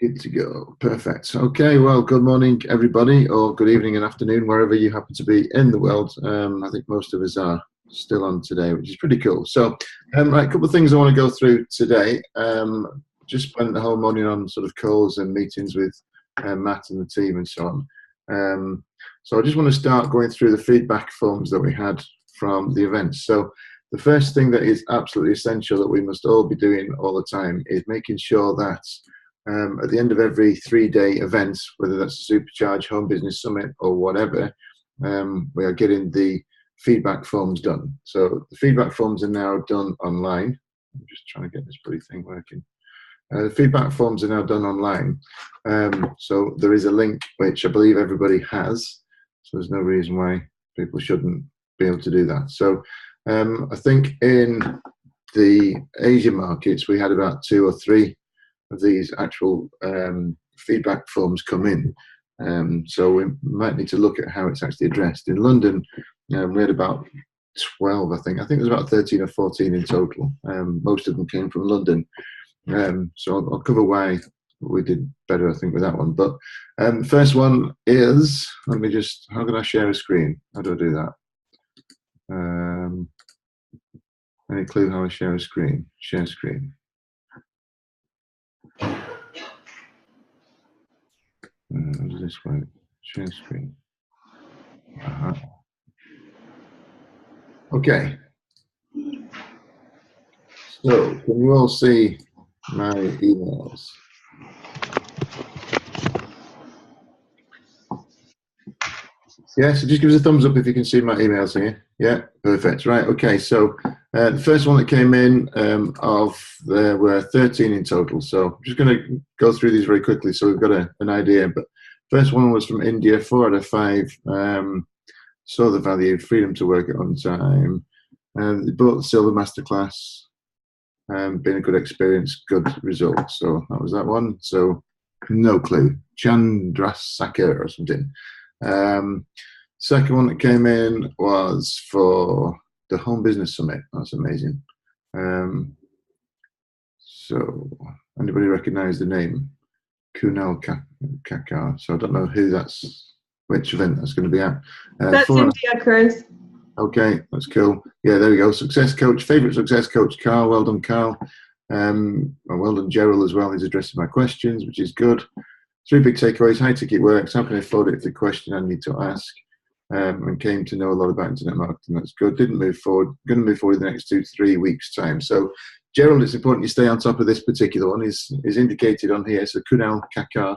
Good to go. Perfect. Okay, well, good morning, everybody, or good evening and afternoon, wherever you happen to be in the world. I think most of us are still on today, which is pretty cool. So, right, a couple of things I want to go through today. Just spent the whole morning on sort of calls and meetings with Matt and the team and so on. So I just want to start going through the feedback forms that we had from the events. So the first thing that is absolutely essential that we must all be doing all the time is making sure that at the end of every 3-day event, whether that's a Supercharge, Home Business Summit or whatever, we are getting the feedback forms done. So the feedback forms are now done online. I'm just trying to get this bloody thing working. The feedback forms are now done online. So there is a link which I believe everybody has. So there's no reason why people shouldn't be able to do that. So I think in the Asian markets, we had about 2 or 3 of these actual feedback forms come in. So we might need to look at how it's actually addressed. In London, we had about 12, I think. I think there's about 13 or 14 in total. Most of them came from London. So I'll cover why we did better, I think, with that one. But the first one is, let me just, how can I share a screen? How do I do that? Any clue how I share a screen? Share screen. How does this work? Share screen. Okay. So, can you all see my emails? Yeah, so just give us a thumbs up if you can see my emails here. Yeah, perfect. Right, okay, so the first one that came in there were 13 in total. So I'm just going to go through these very quickly so we've got an idea. But first one was from India, 4 out of 5. Saw the value, freedom to work at on time. They bought the Silver Masterclass. Been a good experience, good results. So that was that one. So no clue. Chandrasekhar or something. Second one that came in was for the Home Business Summit. That's amazing. So anybody recognize the name? Kunal Kakar. So I don't know which event that's going to be at. That's India, Chris. Okay, that's cool. Yeah, there we go. Success coach, favorite success coach, Carl. Well done, Carl. Well done, Gerald, as well. He's addressing my questions, which is good. 3 big takeaways. High ticket works. How can I afford it? If the question I need to ask. And came to know a lot about internet marketing. That's good. Didn't move forward. Going to move forward in the next 2 to 3 weeks' time. So, Gerald, it's important you stay on top of this particular one. Is indicated on here. So, Kunal Kakar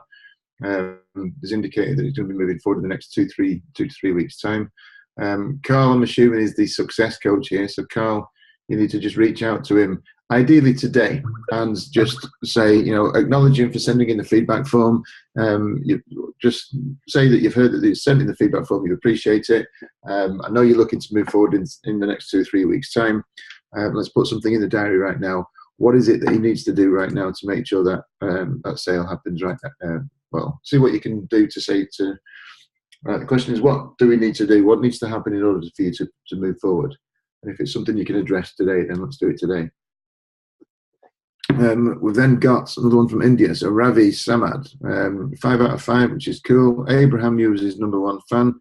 is indicated that he's going to be moving forward in the next 2 to 3 weeks' time. Carl, I'm assuming, is the success coach here. So, Carl, you need to just reach out to him, ideally today, and just say, acknowledge him for sending in the feedback form. You just say that you've heard that he's sending the feedback form, you appreciate it. I know you're looking to move forward in the next 2 or 3 weeks' time. Let's put something in the diary right now. What is it that he needs to do right now to make sure that that sale happens right now? Well, see what you can do to say to. The question is, what do we need to do? What needs to happen in order for you to move forward? And if it's something you can address today, then let's do it today. We've then got another one from India. So Ravi Samad, 5 out of 5, which is cool. Abraham News is #1 fan.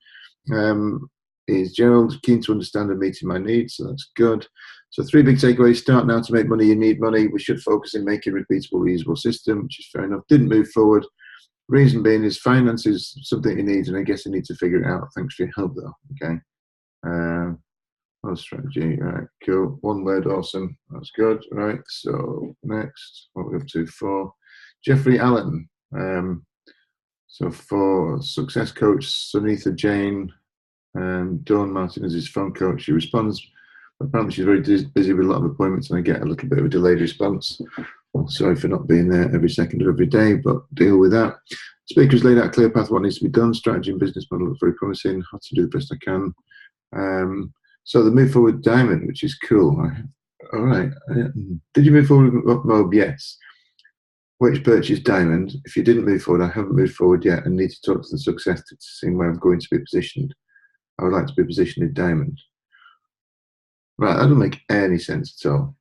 Is Gerald keen to understand and meeting my needs? So that's good. So 3 big takeaways. Start now to make money. You need money. We should focus in making a repeatable, reusable system, which is fair enough. Didn't move forward. Reason being is finance is something he needs, and I guess he needs to figure it out. Thanks for your help, though. Okay. Strategy, right, cool. 1 word, awesome. That's good. Right, so next, what are we up to? 4. Jeffrey Allen. So for success coach, Sunitha Jane, Dawn Martin is his phone coach. She responds. Apparently she's very busy with a lot of appointments, and I get a little bit of a delayed response. Sorry for not being there every second of every day, but deal with that. Speakers laid out a clear path what needs to be done. Strategy and business model looks very promising. How to do the best I can. So the move forward diamond, which is cool. All right. Did you move forward with Mob? Yes. Which purchase diamond? If you didn't move forward, I haven't moved forward yet and need to talk to the success to see where I'm going to be positioned. I would like to be positioned in diamond. Right, that doesn't make any sense at all.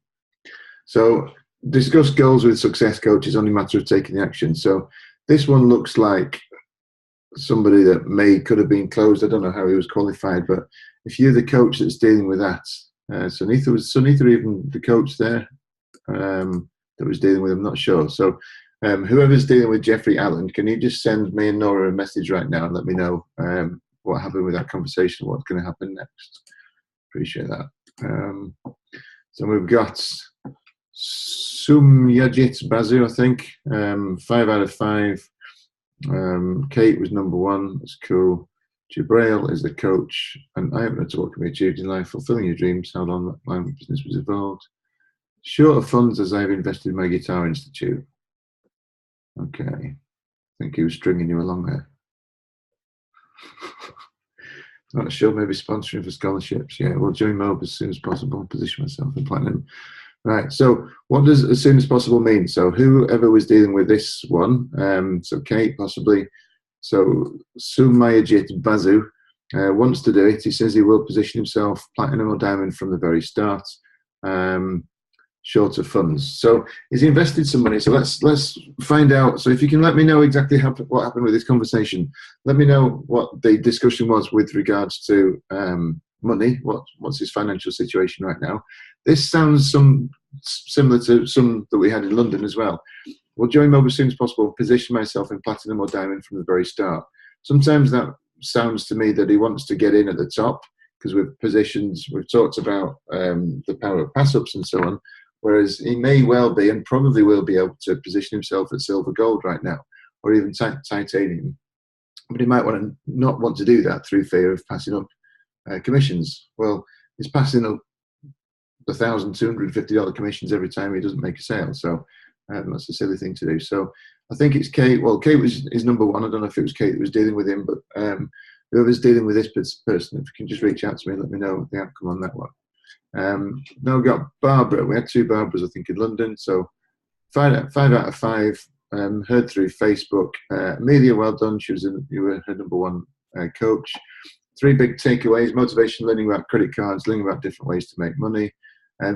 So discuss goals with success coaches, only a matter of taking the action. So this one looks like somebody that could have been closed. I don't know how he was qualified, but if you're the coach that's dealing with that, Sunitha even the coach there that was dealing with him? Not sure. So whoever's dealing with Jeffrey Allen, can you just send me and Nora a message right now and let me know what happened with that conversation, what's going to happen next? Appreciate that. So we've got Sumyajit Bazu, I think, 5 out of 5. Kate was number 1. That's cool. Jibrail is the coach, and I haven't had to what can be achieved in life, fulfilling your dreams, how long that line of business was evolved. Short of funds as I've invested in my guitar institute. Okay. I think he was stringing you along there. Not sure, maybe sponsoring for scholarships. Yeah, well, join Mob as soon as possible, position myself in platinum. Right, so what does as soon as possible mean? So whoever was dealing with this one, so Kate possibly, so Sumayajit Bazu wants to do it. He says he will position himself platinum or diamond from the very start, short of funds. So he's invested some money. So let's find out. So if you can let me know exactly what happened with this conversation, let me know what the discussion was with regards to money. What's his financial situation right now? This sounds similar to some that we had in London as well. Well, join Mob as soon as possible, position myself in platinum or diamond from the very start. Sometimes that sounds to me that he wants to get in at the top because we've talked about the power of pass-ups and so on, whereas he may well be and probably will be able to position himself at silver gold right now, or even titanium. But he might not want to do that through fear of passing up commissions. Well, he's passing up $1,250 commissions every time he doesn't make a sale. So that's a silly thing to do. So I think it's Kate. Well, Kate is number 1. I don't know if it was Kate that was dealing with him, but whoever's dealing with this person, if you can just reach out to me and let me know the outcome on that one. Now we've got Barbara. We had 2 Barbaras, I think, in London. So 5 out of 5. Heard through Facebook. Amelia, well done. You were her number 1 coach. 3 big takeaways: motivation, learning about credit cards, learning about different ways to make money.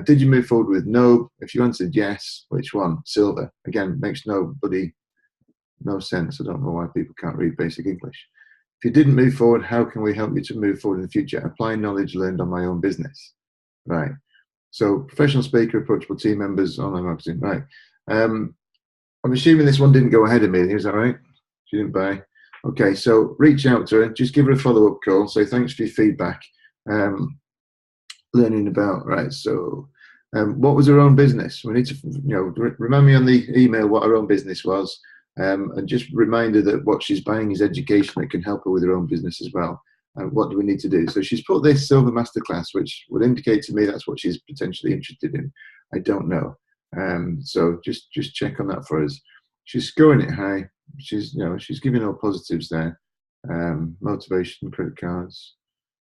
Did you move forward with no? If you answered yes, which one? Silver. Again, makes no sense. I don't know why people can't read basic English. If you didn't move forward, how can we help you to move forward in the future? Apply knowledge learned on my own business. Right. So professional speaker, approachable team members, online marketing. Right. I'm assuming this one didn't go ahead of me. Is that right? She didn't buy. Okay. So reach out to her. Just give her a follow-up call. Say thanks for your feedback. Learning about, right. So what was her own business? We need to, remind me on the email what her own business was. And just remind her that what she's buying is education that can help her with her own business as well. What do we need to do? So she's put this Silver Masterclass, which would indicate to me that's what she's potentially interested in. I don't know. So just check on that for us. She's scoring it high. She's giving all positives there. Motivation, credit cards,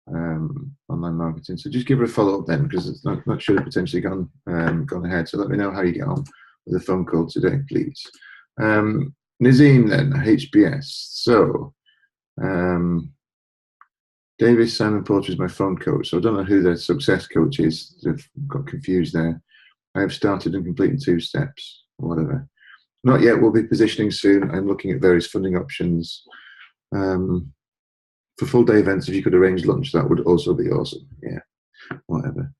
online marketing. So just give her a follow up then, because it's not sure potentially gone ahead. So let me know how you get on with the phone call today, please. Nazim then, HBS. So Davis Simon Porter is my phone coach, so I don't know who their success coach is. They've got confused there. I have started and completed 2 steps, or whatever. Not yet, we'll be positioning soon. I'm looking at various funding options. For full day events, if you could arrange lunch, that would also be awesome. Yeah, whatever.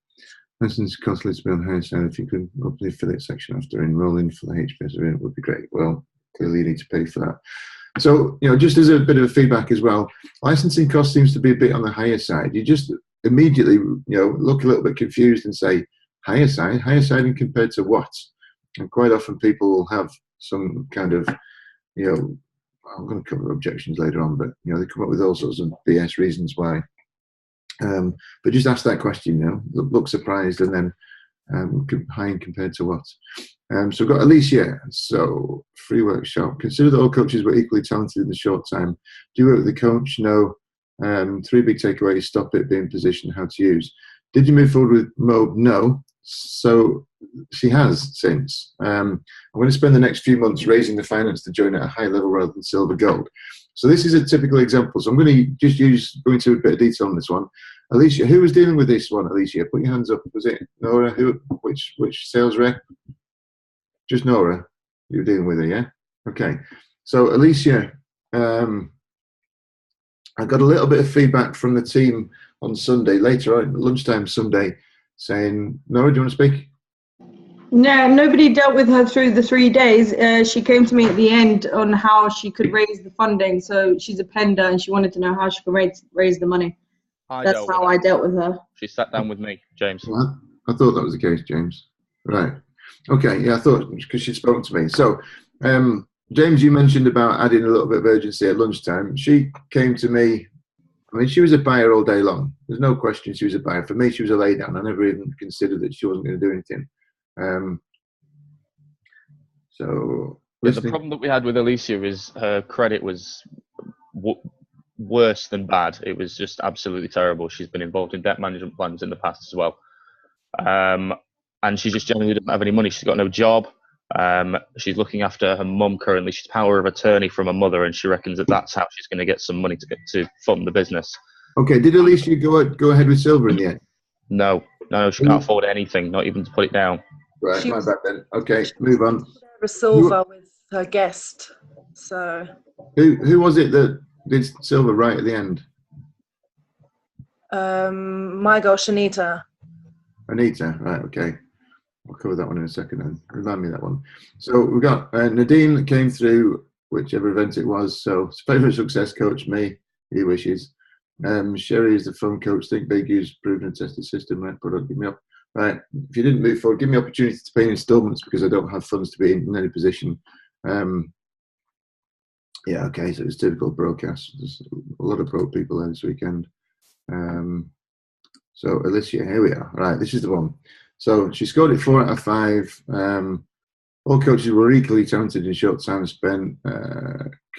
Lessons costly to be on the higher side. If you could open the affiliate section after enrolling for the HBS event, would be great. Well, clearly you need to pay for that. So, just as a bit of feedback as well, licensing cost seems to be a bit on the higher side. You just immediately, look a little bit confused and say, higher side and compared to what? And quite often people will have some kind of, I'm going to cover objections later on, but, they come up with all sorts of BS reasons why. But just ask that question, look surprised and then high and compared to what? So we've got Alicia. So free workshop. Consider that all coaches were equally talented in the short time. Do you work with the coach? No. 3 big takeaways. Stop it, be in position, how to use. Did you move forward with Mob? No. So she has since. I'm going to spend the next few months raising the finance to join at a high level rather than silver gold. So this is a typical example. So I'm going to just go into a bit of detail on this one. Alicia, who was dealing with this one? Alicia, put your hands up. Was it Nora? Which sales rep? Just Nora, you're dealing with her, yeah? Okay. So Alicia, I got a little bit of feedback from the team on Sunday, later on, lunchtime Sunday, saying, Nora, do you want to speak? No, nobody dealt with her through the 3 days. She came to me at the end on how she could raise the funding. So she's a pender and she wanted to know how she could raise the money. That's how I dealt with her. She sat down with me, James. Well, I thought that was the case, James. Right. Okay, yeah, I thought, because she spoke to me. So, James, you mentioned about adding a little bit of urgency at lunchtime. She came to me. I mean, she was a buyer all day long. There's no question she was a buyer. For me, she was a laydown. I never even considered that she wasn't going to do anything. The problem that we had with Alicia is her credit was worse than bad. It was just absolutely terrible. She's been involved in debt management plans in the past as well. And she just generally doesn't have any money. She's got no job. She's looking after her mum currently. She's power of attorney from her mother, and she reckons that that's how she's going to get some money to fund the business. Okay, did Alicia go ahead with silver in the end? No, she can't afford anything, not even to put it down. Right, my bad then. Okay, move on. Silver with her guest. So who was it that did silver right at the end? My gosh, Anita, right, okay. I'll cover that one in a second then. Remind me of that one. So we've got Nadine that came through, whichever event it was. So favourite success coach, me, he wishes. Sherry is the fun coach, think big, use proven and tested system, right product, give me up. Right, if you didn't move forward, give me opportunity to pay in installments because I don't have funds to be in any position. Yeah, okay, so it's typical broadcast. There's a lot of pro people there this weekend. So Alicia, here we are. Right, this is the one. So she scored it 4 out of 5. All coaches were equally talented in short time spent.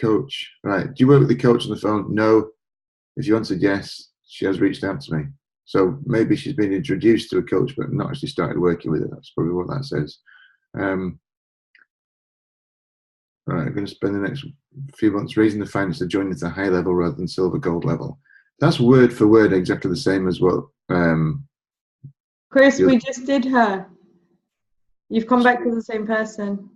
Coach, right, do you work with the coach on the phone? No. If you answered yes, she has reached out to me. So maybe she's been introduced to a coach, but not actually started working with it. That's probably what that says. Right, I'm going to spend the next few months raising the finance to join at a high level rather than silver gold level. That's word for word exactly the same as what. Chris, we just did her. You've come back to the same person.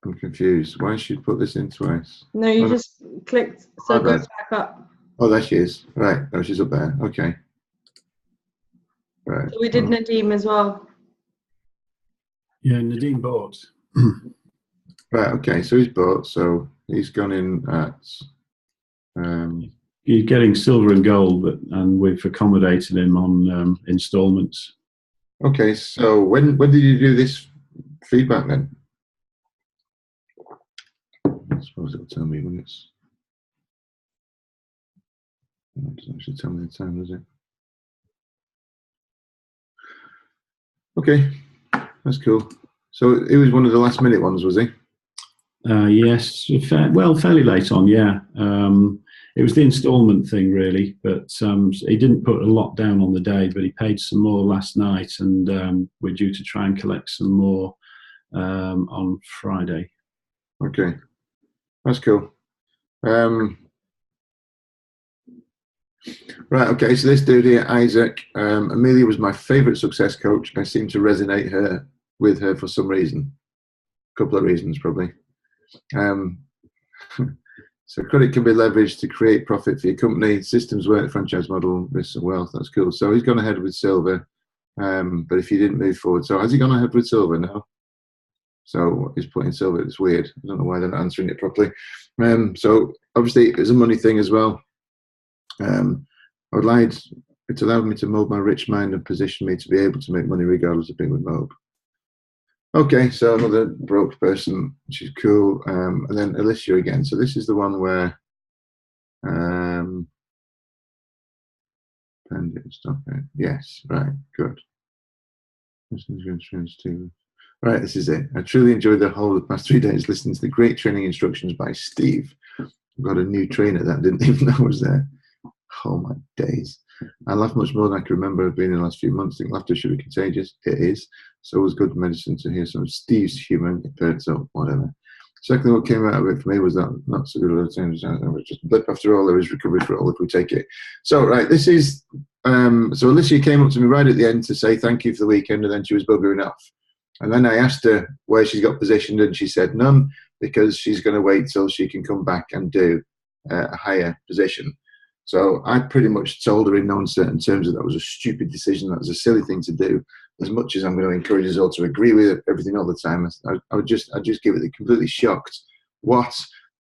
I'm confused. Why should you put this in twice? No, you just clicked, so go back up. Oh, there she is. Right. Oh, she's up there. Okay. Right. So we did Nadeem as well. Yeah, Nadine bought. Right. Okay. So he's bought. So he's gone in at. He's getting silver and gold, and we've accommodated him on instalments. Okay. So when did you do this feedback then? I suppose it'll tell me when it's. It doesn't actually tell me the time, does it? Okay, that's cool. So it was one of the last minute ones, was he? Yes, fairly late on, yeah. It was the instalment thing, really, but he didn't put a lot down on the day, but he paid some more last night, and we're due to try and collect some more on Friday. Okay, that's cool. Right, okay, so this dude here, Isaac, Amelia was my favourite success coach. I seem to resonate with her for some reason. A couple of reasons, probably. So credit can be leveraged to create profit for your company. Systems work, franchise model, risks and wealth. That's cool. So he's gone ahead with silver, but if you didn't move forward. So has he gone ahead with silver now? So he's putting silver. It's weird. I don't know why they're not answering it properly. So obviously it's a money thing as well. It allowed me to mold my rich mind and position me to be able to make money regardless of being with Mob. Okay, so another broke person, which is cool. And then Alicia again. So this is the one where stop it. Yes, right, good. Right, this is it. I truly enjoyed the whole of the past 3 days listening to the great training instructions by Steve. I've got a new trainer that I didn't even know was there. Oh my days. I laughed much more than I can remember being in the last few months. I think laughter should be contagious. It is. So it was good medicine to hear some of Steve's humour. So whatever. Secondly, what came out of it for me was that not so good at the time. It was just a blip after all. There is recovery for all if we take it. So, right, this is so Alicia came up to me right at the end to say thank you for the weekend, and then she was buggering off. And then I asked her where she's got positioned, and she said none, because she's going to wait till she can come back and do a higher position. So I pretty much told her in no uncertain terms that was a stupid decision, that was a silly thing to do. As much as I'm going to encourage us all to agree with everything all the time, I would just give it the completely shocked. What?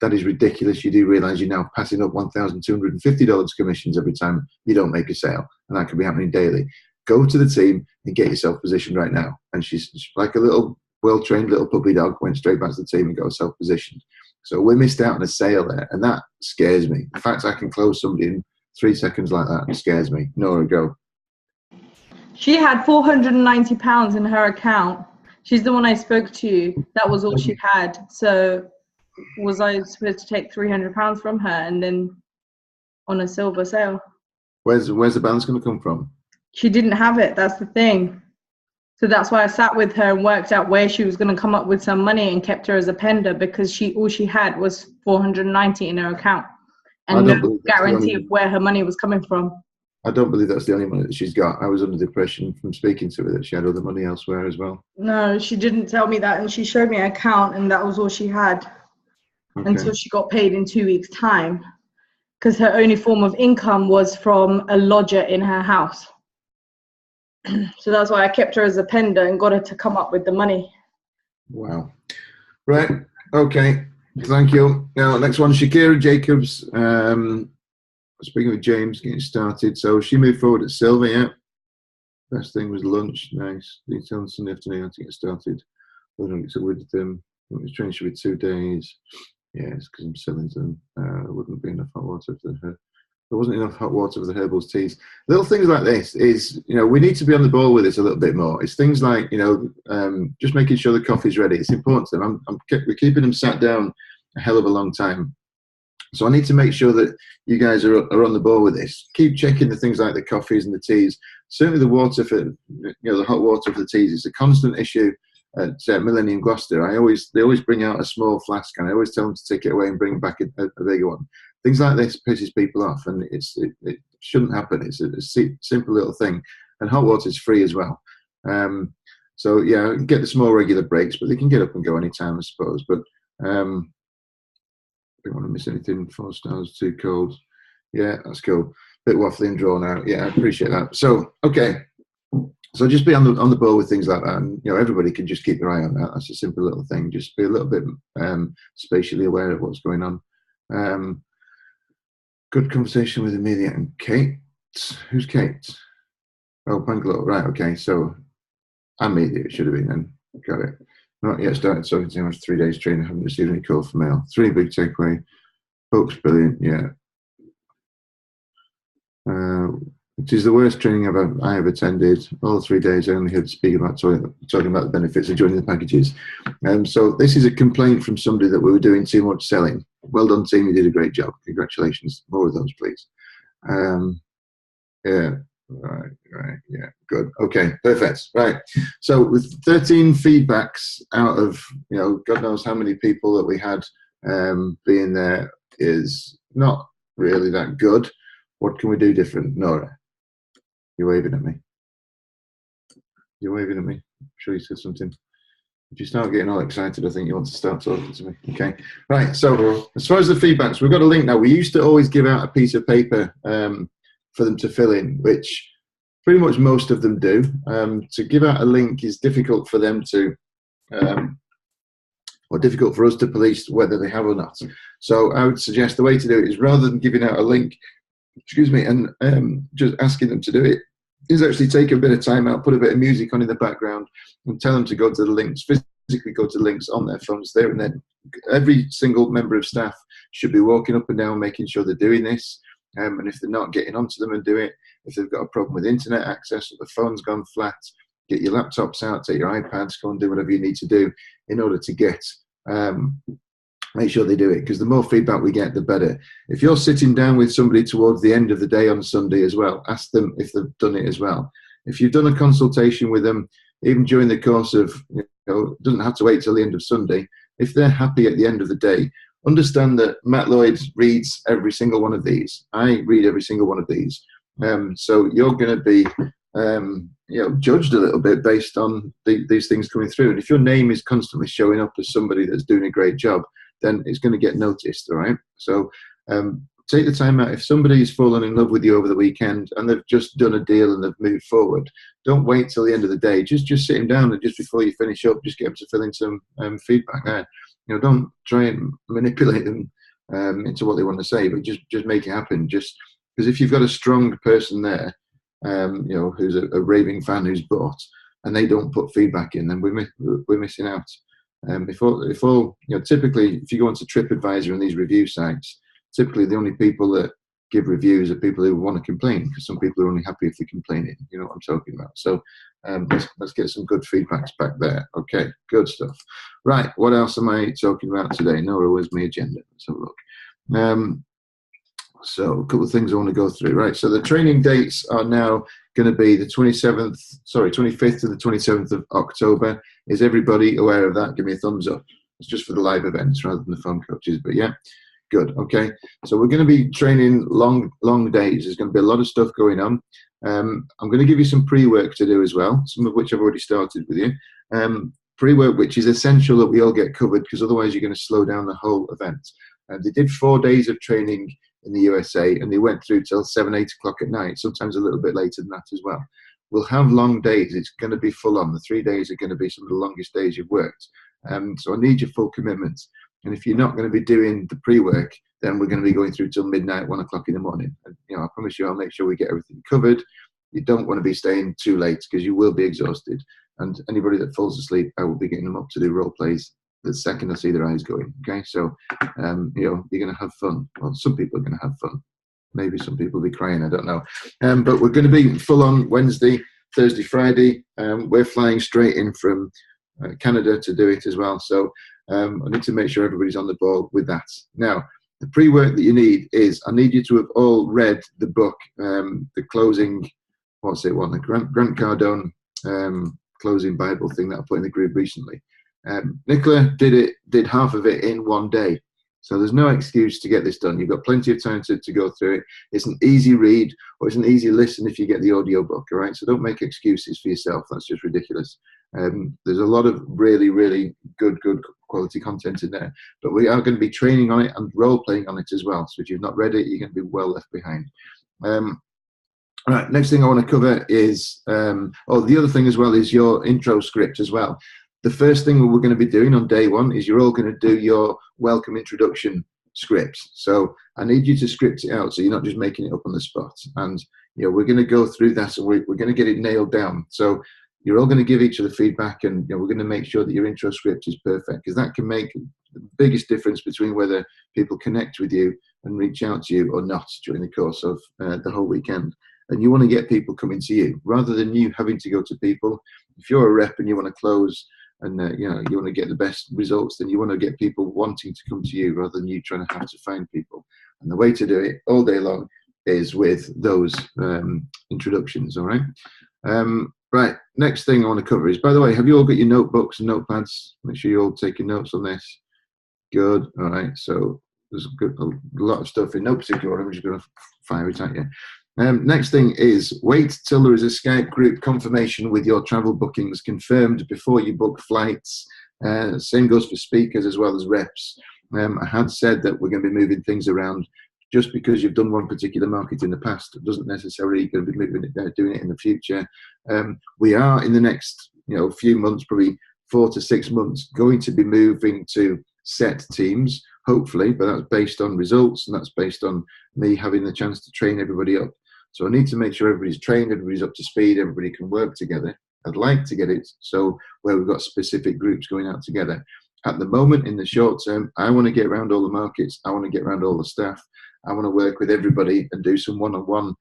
That is ridiculous. You do realise you're now passing up $1,250 commissions every time you don't make a sale, and that could be happening daily. Go to the team and get yourself positioned right now. And she's like a little well-trained little puppy dog, went straight back to the team and got herself positioned. So we missed out on a sale there, and that scares me. The fact I can close somebody in 3 seconds like that scares me. Nora, go. She had £490 in her account. She's the one I spoke to. That was all she had. So was I supposed to take £300 from her and then on a silver sale? Where's the balance going to come from? She didn't have it. That's the thing. So that's why I sat with her and worked out where she was going to come up with some money and kept her as a pender, because all she had was $490 in her account and no guarantee of where her money was coming from. I don't believe that's the only money that she's got. I was under the impression from speaking to her that she had other money elsewhere as well. No, she didn't tell me that, and she showed me an account, and that was all she had until she got paid in 2 weeks' time, because her only form of income was from a lodger in her house. So that's why I kept her as a pender and got her to come up with the money. Wow. Right. Okay. Thank you. Now, next one, Shakira Jacobs. Speaking with James, getting started. So she moved forward at silver, yeah. Best thing was lunch. Nice. Detail on Sunday afternoon how to get started. So with them, it training should be 2 days. Yes, because I'm selling them. There wouldn't be enough hot water for her. There wasn't enough hot water for the Herbals teas. Little things like this is, we need to be on the ball with this a little bit more. It's things like, just making sure the coffee's ready. It's important to them. We're keeping them sat down a hell of a long time. So I need to make sure that you guys are on the ball with this. Keep checking the things like the coffees and the teas. Certainly the water for, the hot water for the teas is a constant issue at Millennium Gloucester. They always bring out a small flask, and I always tell them to take it away and bring back a bigger one. Things like this pisses people off, and it shouldn't happen. It's a simple little thing, and hot water is free as well. So yeah, get the small regular breaks, but they can get up and go anytime, I suppose. But I don't want to miss anything. 4 stars, too cold. Yeah, that's cool. Bit waffly and drawn out. Yeah, I appreciate that. So okay, so just be on the ball with things like that, and everybody can just keep their eye on that. That's a simple little thing. Just be a little bit spatially aware of what's going on. Good conversation with Amelia and Kate. Who's Kate? Oh, Pangalo. Right, okay. So Amelia, it should have been then. Got it. Not yet started talking to him after 3 days training. Haven't received any call for mail. 3 big takeaway. Hope's brilliant. Yeah. It is the worst training I have attended. All 3 days I only heard speak about talking about the benefits of joining the packages. So this is a complaint from somebody that we were doing too much selling. Well done, team. You did a great job. Congratulations. More of those, please. Yeah. Right. Yeah. Good. Okay. Perfect. Right. So with 13 feedbacks out of God knows how many people that we had being there is not really that good. What can we do different, Nora? You're waving at me. I'm sure you said something. If you start getting all excited, I think you want to start talking to me. Okay. Right. So as far as the feedbacks, we've got a link now. We used to always give out a piece of paper for them to fill in, which pretty much most of them do. To give out a link is difficult for them to, or difficult for us to police whether they have or not. So I would suggest the way to do it is, rather than giving out a link, and just asking them to do it, is actually take a bit of time out, put a bit of music on in the background, and tell them to go to the links, physically go to the links on their phones there and then. Every single member of staff should be walking up and down, making sure they're doing this. And if they're not, getting onto them and do it. If they've got a problem with internet access or the phone's gone flat, get your laptops out, take your iPads, go and do whatever you need to do in order to get, make sure they do it, because the more feedback we get, the better. If you're sitting down with somebody towards the end of the day on Sunday as well, ask them if they've done it as well. If you've done a consultation with them, even during the course of, it doesn't have to wait till the end of Sunday. If they're happy at the end of the day, understand that Matt Lloyd reads every single one of these. I read every single one of these. So you're going to be judged a little bit based on these things coming through. And if your name is constantly showing up as somebody that's doing a great job, then it's going to get noticed, all right? So take the time out. If somebody's fallen in love with you over the weekend and they've just done a deal and they've moved forward, don't wait till the end of the day. Just sit them down, and just before you finish up, just get them to fill in some feedback there. Don't try and manipulate them into what they want to say, but just make it happen. Just because if you've got a strong person there, who's a raving fan who's bought, and they don't put feedback in, then we're missing out. Typically, if you go onto TripAdvisor and these review sites, typically the only people that give reviews are people who want to complain, because some people are only happy if they're complaining. You know what I'm talking about. So let's get some good feedbacks back there. Okay, good stuff. Right, what else am I talking about today? Nora, where's my agenda? Let's have a look. So a couple of things I want to go through. Right, so the training dates are now going to be the 25th to the 27th of October. Is everybody aware of that? Give me a thumbs up. It's just for the live events rather than the phone coaches, but yeah. Good. Okay. So we're going to be training long days. There's going to be a lot of stuff going on. I'm going to give you some pre-work to do as well, some of which I've already started with you. Pre-work, which is essential that we all get covered, because otherwise you're going to slow down the whole event. They did 4 days of training in the USA, and they went through till 7, 8 o'clock at night, sometimes a little bit later than that as well. We'll have long days. It's going to be full on. The 3 days are going to be some of the longest days you've worked. So I need your full commitment. And if you're not going to be doing the pre-work, then we're going to be going through till midnight, 1 o'clock in the morning. And, I promise you, I'll make sure we get everything covered. You don't want to be staying too late, because you will be exhausted. And anybody that falls asleep, I will be getting them up to do role plays the second I see their eyes going. Okay, so you're going to have fun. Well, some people are going to have fun. Maybe some people will be crying. I don't know. But we're going to be full on Wednesday, Thursday, Friday. We're flying straight in from Canada to do it as well. So I need to make sure everybody's on the ball with that. Now, the pre-work that you need is, I need you to have all read the book, the closing, the Grant Cardone closing Bible thing that I put in the group recently. Nicola did half of it in 1 day. So there's no excuse to get this done. You've got plenty of time to go through it. It's an easy read, or it's an easy listen if you get the audio book, all right? So don't make excuses for yourself. That's just ridiculous. There's a lot of really, really good quality content in there. But we are going to be training on it and role-playing on it as well. So if you've not read it, you're going to be well left behind. All right, next thing I want to cover is, the other thing as well is your intro script as well. The first thing we're going to be doing on day one is you're all going to do your welcome introduction scripts. So I need you to script it out, so you're not just making it up on the spot. And we're going to go through that, and we're going to get it nailed down. So you're all going to give each other feedback, and we're going to make sure that your intro script is perfect, because that can make the biggest difference between whether people connect with you and reach out to you or not during the course of the whole weekend. And you want to get people coming to you rather than you having to go to people. If you're a rep and you want to close, and you want to get the best results, then you want to get people wanting to come to you rather than you trying to have to find people. And the way to do it all day long is with those introductions. All right. Right. Next thing I want to cover is, by the way, have you all got your notebooks and notepads? Make sure you're all taking notes on this. Good. All right. So there's a lot of stuff in no particular order. I'm just going to fire it at you. Next thing is, wait till there is a Skype group confirmation with your travel bookings confirmed before you book flights. Same goes for speakers as well as reps. I had said that we're going to be moving things around. Just because you've done one particular market in the past doesn't necessarily going to be doing it in the future. We are in the next few months, probably 4 to 6 months, going to be moving to set teams, hopefully, but that's based on results, and that's based on me having the chance to train everybody up. So I need to make sure everybody's trained, everybody's up to speed, everybody can work together. I'd like to get it so where we've got specific groups going out together. At the moment, in the short term, I want to get around all the markets. I want to get around all the staff. I want to work with everybody and do some one-on-one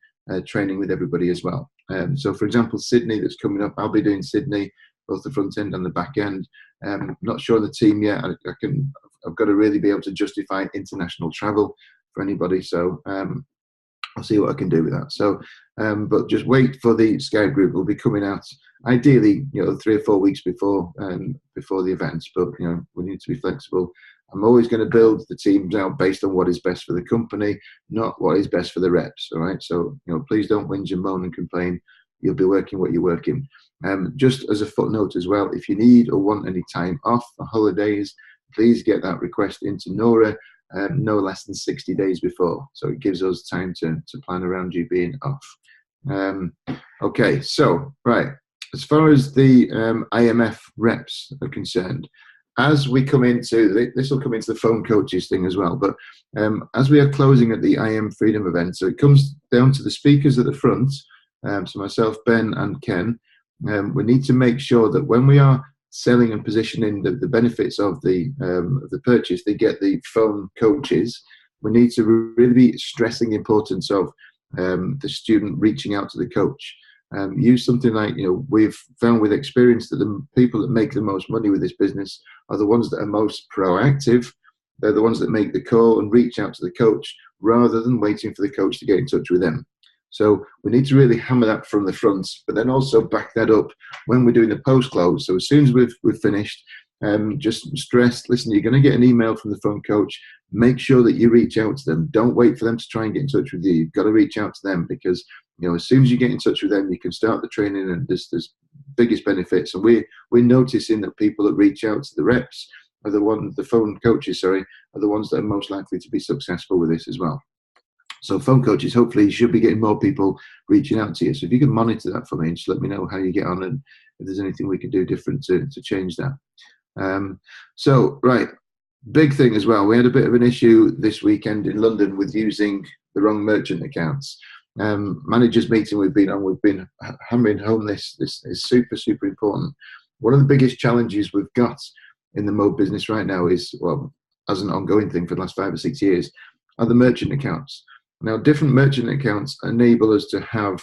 training with everybody as well. So, for example, Sydney that's coming up, I'll be doing Sydney, both the front end and the back end. Not sure the team yet. I've got to really be able to justify international travel for anybody. So I'll see what I can do with that. So, but just wait for the Skype group. Will be coming out ideally, 3 or 4 weeks before the events. But we need to be flexible. I'm always going to build the teams out based on what is best for the company, not what is best for the reps. All right. So, please don't whinge and moan and complain. You'll be working what you're working. Just as a footnote as well, if you need or want any time off for holidays, please get that request into Nora no less than 60 days before. So it gives us time to plan around you being off. Okay. So, right. As far as the IMF reps are concerned, as we come into, this will come into the phone coaches thing as well, but as we are closing at the IM Freedom event, so it comes down to the speakers at the front, so myself, Ben and Ken, we need to make sure that when we are selling and positioning the benefits of the purchase, they get the phone coaches. We need to really be stressing the importance of the student reaching out to the coach. Use something like, we've found with experience that the people that make the most money with this business are the ones that are most proactive. They're the ones that make the call and reach out to the coach rather than waiting for the coach to get in touch with them. So we need to really hammer that from the front, but then also back that up when we're doing the post-close. So as soon as we've finished, just stress, listen, you're going to get an email from the phone coach. Make sure that you reach out to them. Don't wait for them to try and get in touch with you. You've got to reach out to them because, as soon as you get in touch with them, you can start the training and there's biggest benefits. And we're noticing that people that reach out to the reps are the phone coaches, are the ones that are most likely to be successful with this as well. So phone coaches, hopefully you should be getting more people reaching out to you. So if you can monitor that for me and just let me know how you get on and if there's anything we can do different to change that. So, right, big thing as well. We had a bit of an issue this weekend in London with using the wrong merchant accounts. Managers meeting we've been hammering home this is super, super important. One of the biggest challenges we've got in the mode business right now is, well, as an ongoing thing for the last 5 or 6 years, are the merchant accounts. Now, different merchant accounts enable us to have,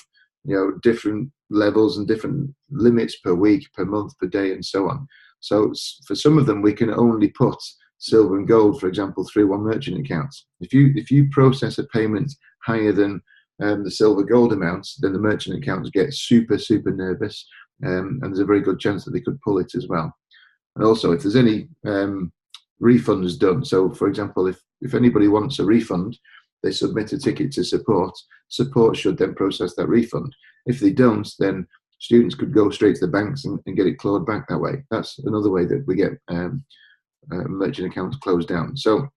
different levels and different limits per week, per month, per day, and so on. So for some of them, we can only put silver and gold, for example, through one merchant account. If you process a payment higher than the silver gold amounts, then the merchant accounts get super, super nervous, and there's a very good chance that they could pull it as well. And also, if there's any refunds done, so for example, if anybody wants a refund, they submit a ticket to support. Support should then process that refund. If they don't, then students could go straight to the banks and get it clawed back that way. That's another way that we get merchant accounts closed down. So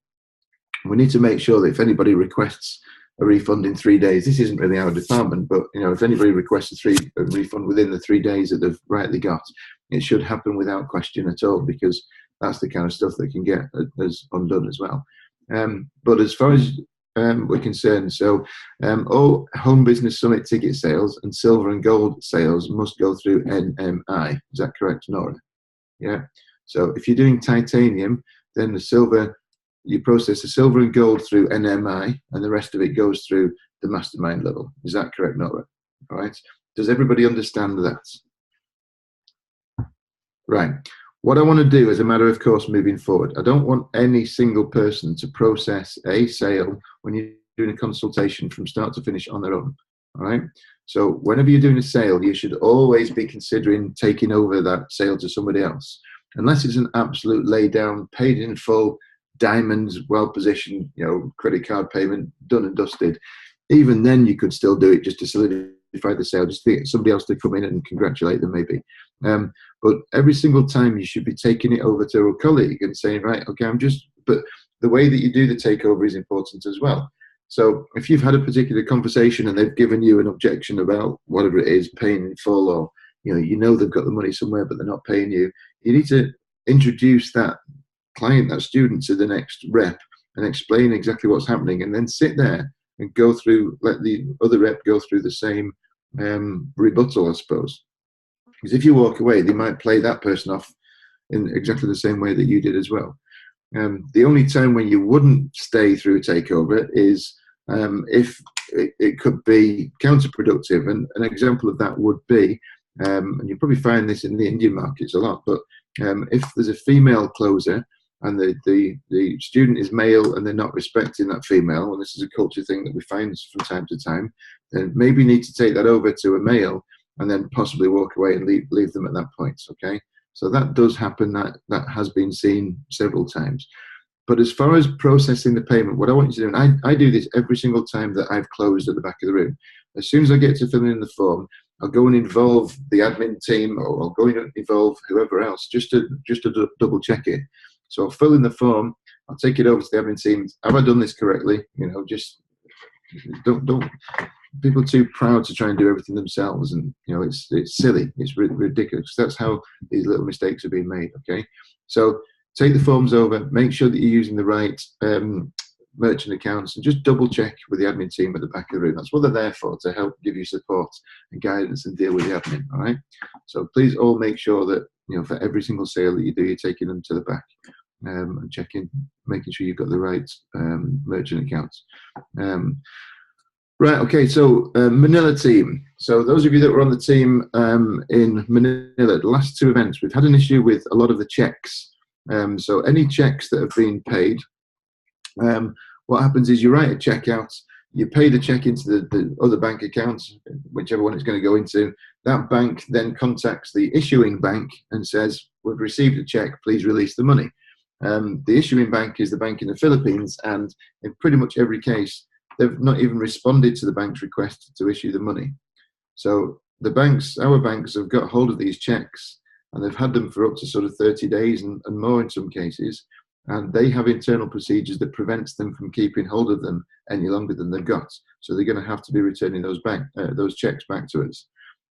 we need to make sure that if anybody requests a refund in 3 days, this isn't really our department, but if anybody requests a refund within the 3 days that they've rightly got, it should happen without question at all, because that's the kind of stuff that can get as undone as well. But as far as we're concerned, so all Home Business Summit ticket sales and silver and gold sales must go through NMI. Is that correct, Nora? Yeah. So if you're doing titanium, then the silver, you process the silver and gold through NMI, and the rest of it goes through the mastermind level. Is that correct, Nora? All right. Does everybody understand that? Right. What I want to do as a matter of course moving forward, I don't want any single person to process a sale when you're doing a consultation from start to finish on their own. All right. So whenever you're doing a sale, you should always be considering taking over that sale to somebody else, unless it's an absolute lay down, paid in full, diamonds, well positioned, credit card payment, done and dusted. Even then, you could still do it just to solidify the sale, just to get somebody else to come in and congratulate them, maybe. But every single time, you should be taking it over to a colleague and saying, right, okay, but the way that you do the takeover is important as well. So if you've had a particular conversation and they've given you an objection about whatever it is, paying in full, or they've got the money somewhere but they're not paying you, you need to introduce that client, that student, to the next rep and explain exactly what's happening, and then sit there and let the other rep go through the same rebuttal, I suppose. Because if you walk away, they might play that person off in exactly the same way that you did as well. The only time when you wouldn't stay through a takeover is if it could be counterproductive. And an example of that would be, and you probably find this in the Indian markets a lot, but if there's a female closer and the student is male and they're not respecting that female, and this is a culture thing that we find from time to time, then maybe you need to take that over to a male and then possibly walk away and leave them at that point, okay? So that does happen. That has been seen several times. But as far as processing the payment, what I want you to do, and I do this every single time that I've closed at the back of the room. As soon as I get to filling in the form, I'll go and involve the admin team, or I'll go and involve whoever else, just to double check it. So I'll fill in the form, I'll take it over to the admin team. Have I done this correctly? You know, just don't people are too proud to try and do everything themselves, and you know, it's silly, it's ridiculous. That's how these little mistakes are being made. Okay, so take the forms over, make sure that you're using the right merchant accounts, and just double check with the admin team at the back of the room. That's what they're there for, to help give you support and guidance and deal with the admin. All right, so please all make sure that, you know, for every single sale that you do, you're taking them to the back and checking, making sure you've got the right merchant accounts. Right, okay, so Manila team. So those of you that were on the team in Manila, the last two events, we've had an issue with a lot of the checks. So any checks that have been paid, what happens is you write a check out, you pay the check into the other bank account, whichever one it's going to go into. That bank then contacts the issuing bank and says, we've received a check, please release the money. The issuing bank is the bank in the Philippines, and in pretty much every case, they've not even responded to the bank's request to issue the money. So the banks, our banks, have got hold of these checks, and they've had them for up to sort of 30 days and more in some cases, and they have internal procedures that prevents them from keeping hold of them any longer than they've got. So they're going to have to be returning those checks back to us.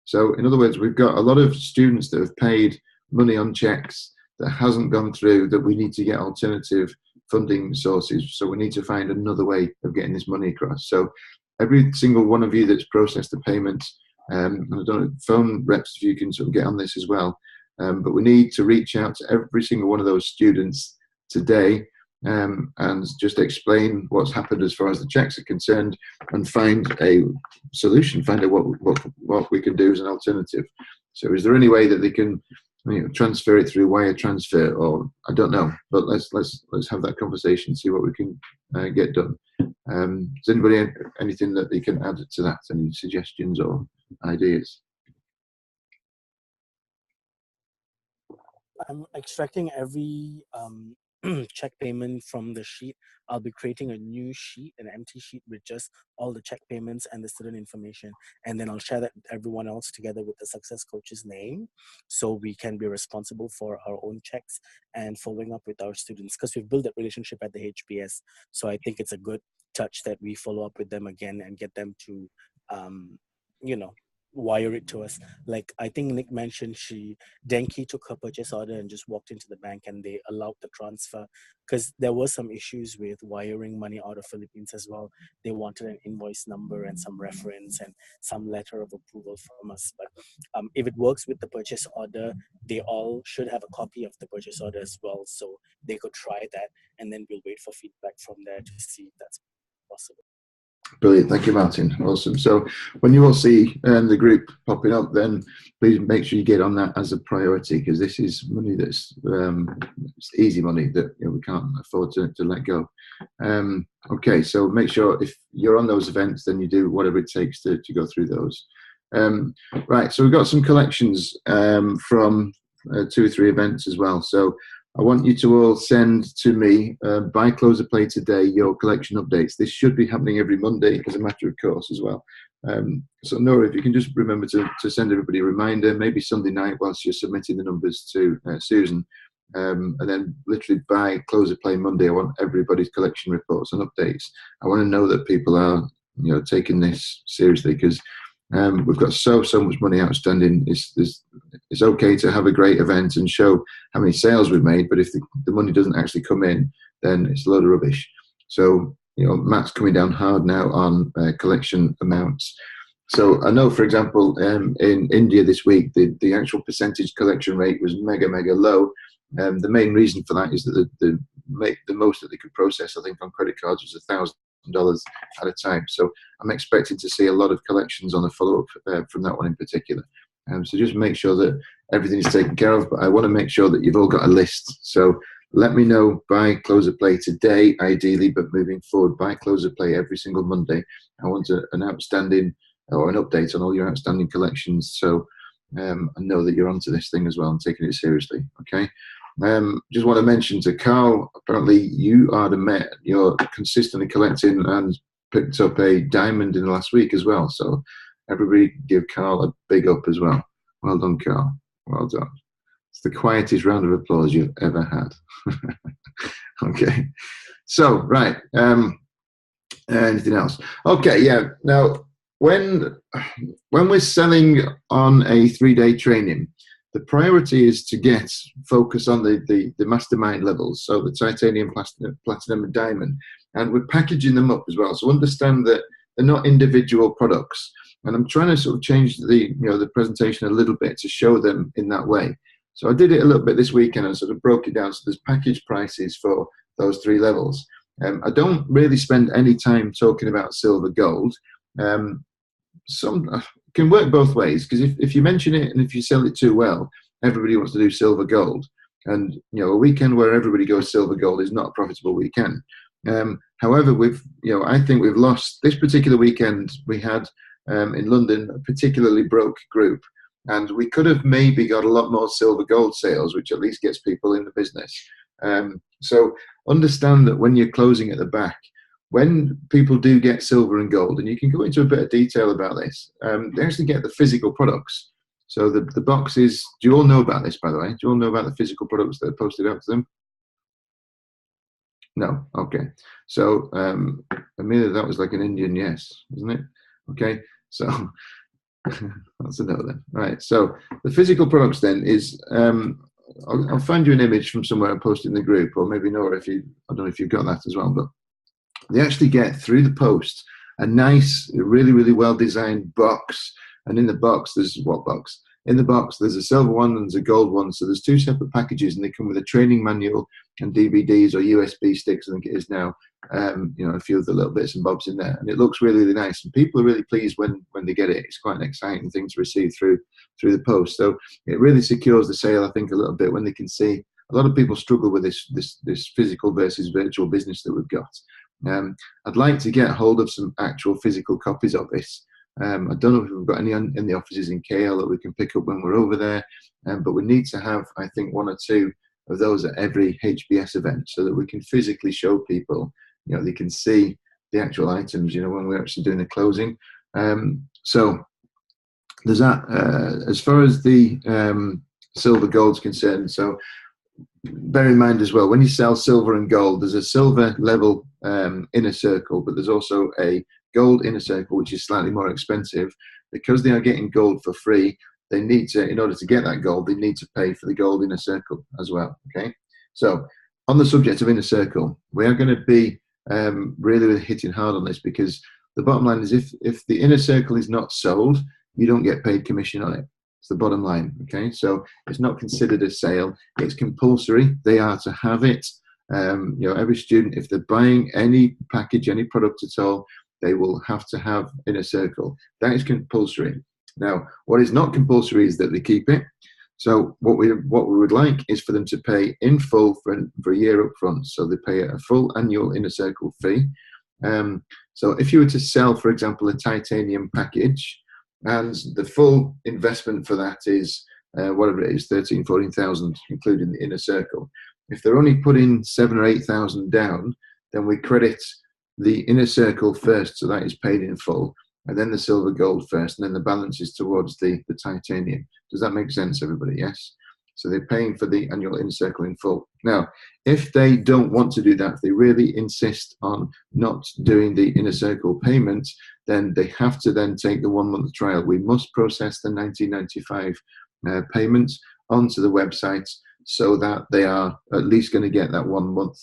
So in other words, we've got a lot of students that have paid money on checks that hasn't gone through, that we need to get alternative funding sources. So we need to find another way of getting this money across. So every single one of you that's processed the payment, and I don't know, phone reps, if you can sort of get on this as well, but we need to reach out to every single one of those students today and just explain what's happened as far as the checks are concerned, and find a solution, find out what we can do as an alternative. So is there any way that they can, you know, transfer it through wire transfer, or I don't know, but let's have that conversation, see what we can get done. Does anybody anything that they can add to that? Any suggestions or ideas? I'm extracting every check payment from the sheet. I'll be creating a new sheet, an empty sheet with just all the check payments and the student information. And then I'll share that with everyone else together with the success coach's name, so we can be responsible for our own checks and following up with our students, because we've built that relationship at the HBS. So I think it's a good touch that we follow up with them again and get them to, you know, wire it to us. Like I think Nick mentioned, Denki took her purchase order and just walked into the bank and they allowed the transfer, because there were some issues with wiring money out of Philippines as well. They wanted an invoice number and some reference and some letter of approval from us. But if it works with the purchase order, they all should have a copy of the purchase order as well, so they could try that, and then we'll wait for feedback from there to see if that's possible. Brilliant, thank you, Martin. Awesome. So when you all see the group popping up, then please make sure you get on that as a priority, because this is money that's it's easy money that, you know, we can't afford to let go. Okay, so make sure if you're on those events, then you do whatever it takes to go through those. Right, so we've got some collections from 2 or 3 events as well. So I want you to all send to me by close of play today your collection updates. This should be happening every Monday as a matter of course as well. So Nora, if you can just remember to send everybody a reminder, maybe Sunday night whilst you're submitting the numbers to Susan, and then literally by close of play Monday, I want everybody's collection reports and updates. I want to know that people are, you know, taking this seriously, because we've got so much money outstanding. It's okay to have a great event and show how many sales we've made, but if the money doesn't actually come in, then it's a load of rubbish. So, you know, Matt's coming down hard now on collection amounts. So I know, for example, in India this week, the actual percentage collection rate was mega low. The main reason for that is that the most that they could process, I think, on credit cards was $1,000 at a time. So I'm expecting to see a lot of collections on the follow-up from that one in particular. So just make sure that everything is taken care of, but I want to make sure that you've all got a list. So let me know by close of play today, ideally, but moving forward by close of play every single Monday. I want an outstanding or an update on all your outstanding collections, so I know that you're onto this thing as well and taking it seriously. Okay. Just want to mention to Carl, apparently you are the man. You're consistently collecting and picked up a diamond in the last week as well. So everybody give Carl a big up as well. Well done, Carl. Well done. It's the quietest round of applause you've ever had. Okay. So, right. Anything else? Okay, yeah. Now, when we're selling on a 3-day training, the priority is to focus on the mastermind levels, so the titanium, platinum, and diamond, and we're packaging them up as well. So understand that they're not individual products, and I'm trying to sort of change the presentation a little bit to show them in that way. So I did it a little bit this weekend and sort of broke it down. So there's package prices for those 3 levels. I don't really spend any time talking about silver, gold. Some can work both ways, because if you mention it and if you sell it too well, everybody wants to do silver, gold. And a weekend where everybody goes silver, gold is not a profitable weekend. However, I think we've lost this particular weekend. We had in London a particularly broke group, and we could have maybe got a lot more silver, gold sales, which at least gets people in the business. So understand that when you're closing at the back, when people do get silver and gold, and you can go into a bit of detail about this, they actually get the physical products. So the boxes, do you all know about this, by the way? Do you all know about the physical products that are posted out to them? No? Okay. So, Amelia, that was like an Indian yes, wasn't it? Okay. So, that's a no then. Right. So, the physical products then is, I'll find you an image from somewhere and post it in the group, or maybe Nora, I don't know if you've got that as well, but they actually get through the post a nice, really, really well designed box. And in the box, there's what box? In the box, there's a silver one and there's a gold one. So there's 2 separate packages, and they come with a training manual and DVDs or USB sticks, I think it is now. A few of the little bits and bobs in there, and it looks really, really nice. And people are really pleased when they get it. It's quite an exciting thing to receive through the post. So it really secures the sale, I think, a little bit when they can see. A lot of people struggle with this physical versus virtual business that we've got. I'd like to get hold of some actual physical copies of this. I don't know if we've got any in the offices in KL that we can pick up when we're over there, but we need to have, I think, 1 or 2 of those at every HBS event, so that we can physically show people, they can see the actual items, when we're actually doing the closing. So there's that. As far as the silver gold's concerned, so bear in mind as well, when you sell silver and gold, there's a silver level inner circle, but there's also a gold inner circle, which is slightly more expensive. Because they are getting gold for free, they need to, in order to get that gold, they need to pay for the gold inner circle as well. Okay, so on the subject of inner circle, we are going to be really, really hitting hard on this, because the bottom line is if the inner circle is not sold, you don't get paid commission on it. It's the bottom line. Okay, so it's not considered a sale. It's compulsory. They are to have it. Every student, if they're buying any package, any product at all, they will have to have inner circle. That is compulsory. Now, what is not compulsory is that they keep it. So what we would like is for them to pay in full for a year up front. So they pay a full annual inner circle fee. So if you were to sell, for example, a titanium package, and the full investment for that is whatever it is, 13,000, 14,000, including the inner circle. If they're only putting 7,000 or 8,000 down, then we credit the inner circle first, so that is paid in full, and then the silver gold first, and then the balance is towards the titanium. Does that make sense, everybody? Yes? So they're paying for the annual inner circle in full. Now, if they don't want to do that, if they really insist on not doing the inner circle payment, then they have to then take the 1-month trial. We must process the $19.95 payment onto the website, so that they are at least going to get that 1-month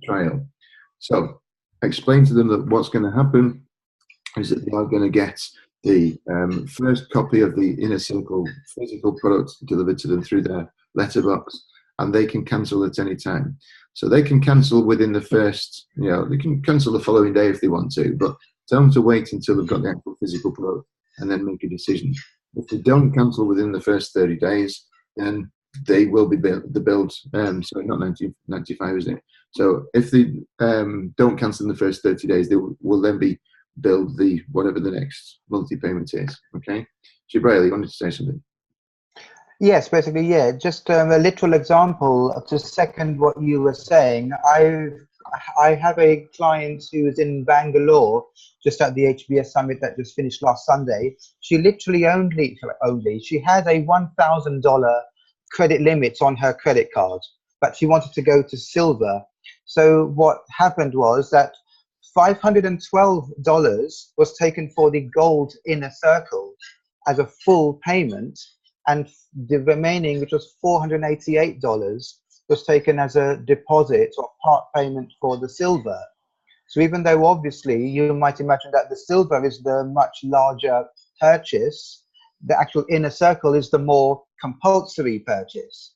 trial. So explain to them that what's going to happen is that they are going to get the first copy of the inner circle physical product delivered to them through their letterbox, and they can cancel at any time. So they can cancel within the first, they can cancel the following day if they want to, but tell them to wait until they've got the actual physical product and then make a decision. If they don't cancel within the first 30 days, then they will be billed, sorry, not 1995, is it? So if they don't cancel in the first 30 days, they will then be billed whatever the next monthly payment is. Okay, Jibrail, you wanted to say something? Yes, basically, yeah. Just a literal example to second what you were saying. I have a client who is in Bangalore, just at the HBS summit that just finished last Sunday. She literally she has a $1,000 credit limit on her credit card, but she wanted to go to silver. So what happened was that $512 was taken for the gold inner circle as a full payment, and the remaining, which was $488, was taken as a deposit or part payment for the silver. So even though obviously you might imagine that the silver is the much larger purchase, the actual inner circle is the more compulsory purchase.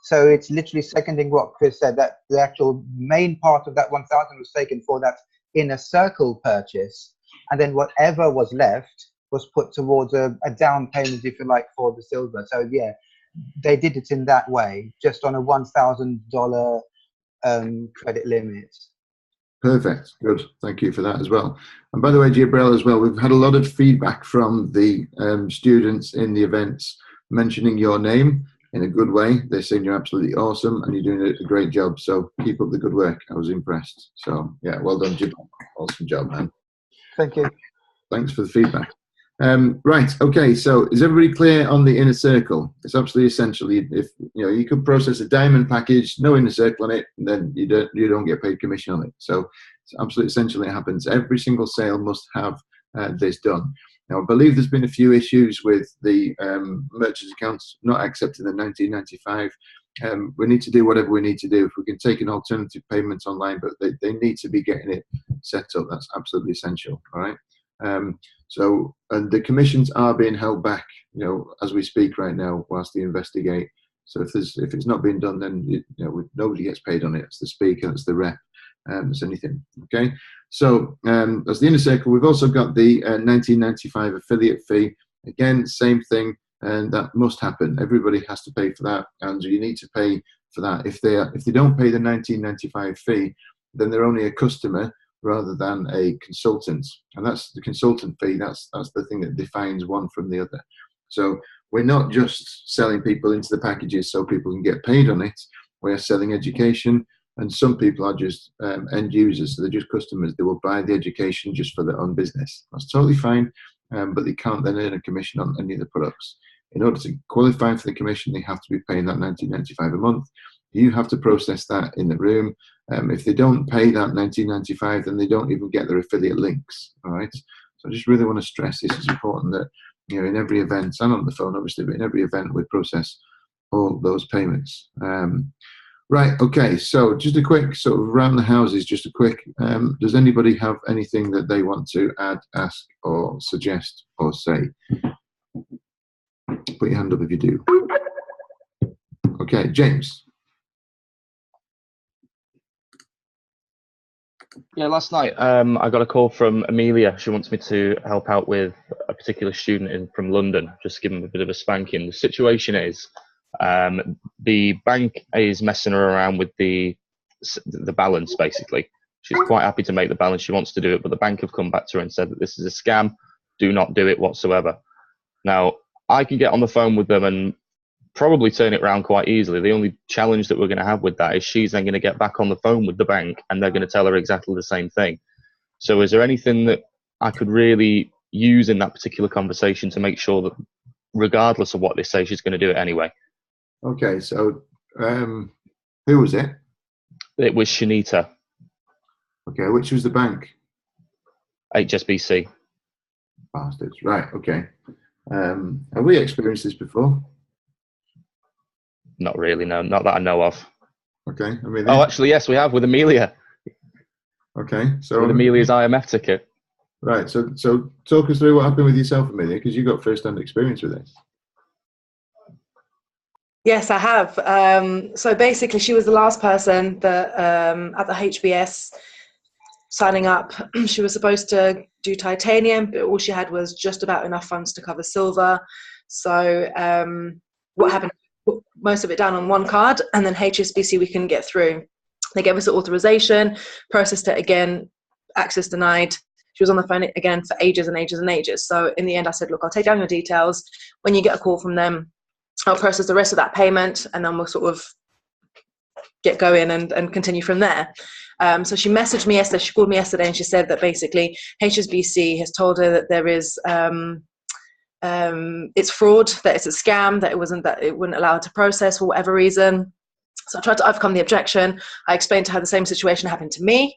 So it's literally seconding what Chris said, that the actual main part of that 1,000 was taken for that inner circle purchase, and then whatever was left was put towards a down payment, if you like, for the silver. So yeah, they did it in that way, just on a $1,000 credit limit. Perfect. Good. Thank you for that as well. And by the way, Gabriel, as well, we've had a lot of feedback from the students in the events mentioning your name in a good way. They're saying you're absolutely awesome and you're doing a great job. So keep up the good work. I was impressed. So yeah, well done, Gabriel. Awesome job, man. Thank you. Thanks for the feedback. Right. Okay. So is everybody clear on the inner circle? It's absolutely essential. If you could process a diamond package, no inner circle on it, then you don't get paid commission on it. So it's absolutely essential. It happens. Every single sale must have this done. Now, I believe there's been a few issues with the merchant accounts not accepting the 1995. We need to do whatever we need to do. If we can take an alternative payment online, but they need to be getting it set up. That's absolutely essential. All right. And the commissions are being held back, as we speak right now, whilst they investigate. So if it's not being done, then nobody gets paid on it. It's the speaker, it's the rep, it's anything. Okay. So as the inner circle, we've also got the 1995 affiliate fee. Again, same thing, and that must happen. Everybody has to pay for that, and you need to pay for that. If they don't pay the 1995 fee, then they're only a customer rather than a consultant, and that's the consultant fee. That's the thing that defines one from the other. So we're not just selling people into the packages so people can get paid on it. We're selling education, and some people are just end users, so they're just customers. They will buy the education just for their own business. That's totally fine, but they can't then earn a commission on any of the products. In order to qualify for the commission, they have to be paying that $19.95 a month. You have to process that in the room. If they don't pay that $19.95, then they don't even get their affiliate links. All right. So I just really want to stress this is important, that in every event, and on the phone obviously, but in every event we process all those payments. Right. Okay. So just a quick sort of round the houses. Just a quick. Does anybody have anything that they want to add, ask, or suggest, or say? Put your hand up if you do. Okay, James. Yeah, last night I got a call from Amelia. She wants me to help out with a particular student from London, just to give him a bit of a spanking. The situation is the bank is messing her around with the balance, basically. She's quite happy to make the balance. She wants to do it, but the bank have come back to her and said that this is a scam. Do not do it whatsoever. Now, I can get on the phone with them and probably turn it around quite easily. The only challenge that we're going to have with that is she's then going to get back on the phone with the bank and they're going to tell her exactly the same thing. So is there anything that I could really use in that particular conversation to make sure that regardless of what they say, she's going to do it anyway? Okay, so who was it? It was Shanita. Okay, which was the bank? HSBC. Bastards. Right, okay. Have we experienced this before? Not really, no. Not that I know of. Okay. Amelia? Oh, actually, yes, we have with Amelia. Okay. So with Amelia's IMF ticket. Right. So talk us through what happened with yourself, Amelia, because you got first-hand experience with this. Yes, I have. So basically, she was the last person that at the HBS signing up. She was supposed to do titanium, but all she had was just about enough funds to cover silver. So what happened? Put most of it down on one card, and then HSBC we couldn't get through. They gave us the authorization, processed it again, access denied. She was on the phone again for ages and ages and ages. So in the end, I said, look, I'll take down your details. When you get a call from them, I'll process the rest of that payment, and then we'll sort of get going and continue from there. So she messaged me yesterday, she called me yesterday, and she said that basically HSBC has told her that there is, it's fraud, that it's a scam, that it wouldn't allow her to process for whatever reason. So I tried to overcome the objection. I explained to her the same situation happened to me.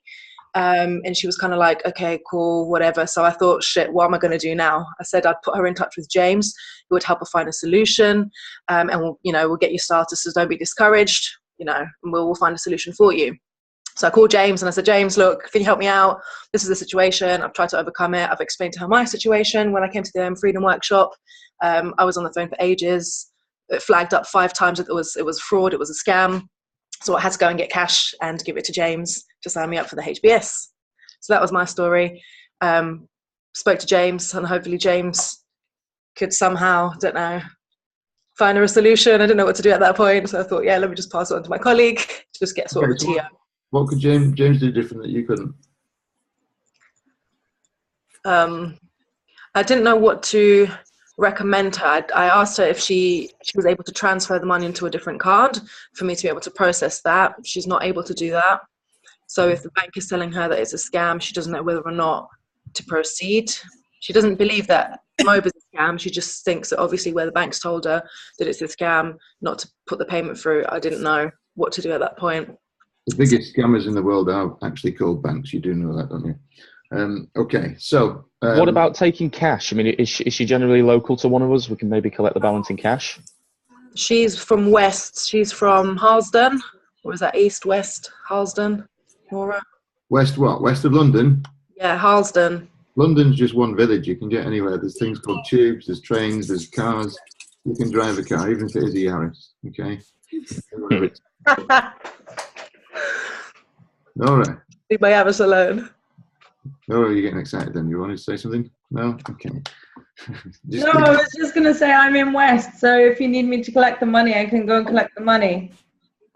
And she was kind of like, okay, cool, whatever. So I thought, shit, what am I going to do now? I said I'd put her in touch with James, who would help her find a solution. And we'll get you started, so don't be discouraged, and we'll find a solution for you. So I called James and I said, James, look, can you help me out? This is the situation. I've tried to overcome it. I've explained to her my situation when I came to the Freedom Workshop. I was on the phone for ages. It flagged up 5 times that it was fraud, it was a scam. So I had to go and get cash and give it to James to sign me up for the HBS. So that was my story. Spoke to James, and hopefully James could somehow, find her a solution. I didn't know what to do at that point. So I thought, yeah, let me just pass it on to my colleague, just get sort of a TO. What could James do different that you couldn't? I didn't know what to recommend her. I asked her if she was able to transfer the money into a different card for me to be able to process that. She's not able to do that. So if the bank is telling her that it's a scam, she doesn't know whether or not to proceed. She doesn't believe that MOBA is a scam. She just thinks that obviously where the bank's told her that it's a scam, not to put the payment through. I didn't know what to do at that point. The biggest scammers in the world are actually called banks. You do know that, don't you? Okay, so what about taking cash? I mean, is she generally local to one of us? We can maybe collect the balance in cash. She's from West. She's from Harlesden. Or is that East, West, Harlesden, Nora? West what? West of London? Yeah, Harlesden. London's just one village. You can get anywhere. There's things called tubes, there's trains, there's cars. You can drive a car, even if it is a Yaris. Okay. All right. Leave my Yaris alone. Oh, you're getting excited then. You wanted to say something? No? Okay. No, I was just going to say I'm in West, so if you need me to collect the money, I can go and collect the money.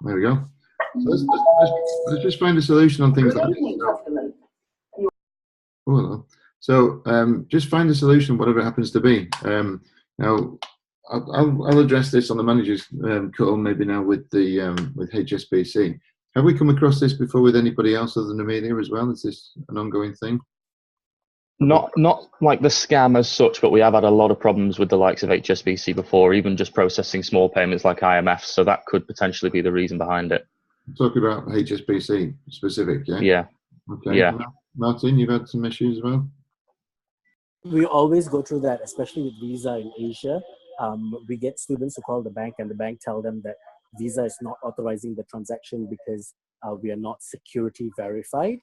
There we go. So let's just find a solution on things like this. Oh, hello. So just find a solution, whatever it happens to be. Now, I'll address this on the manager's call, maybe now with HSBC. Have we come across this before with anybody else other than Amelia as well? Is this an ongoing thing? Not like the scam as such, but we have had a lot of problems with the likes of HSBC before, even just processing small payments like IMF. So that could potentially be the reason behind it. Talk about HSBC specific, yeah? Yeah. Okay. Yeah. Martin, you've had some issues as well? We always go through that, especially with Visa in Asia. We get students who call the bank, and the bank tell them that Visa is not authorizing the transaction because we are not security verified.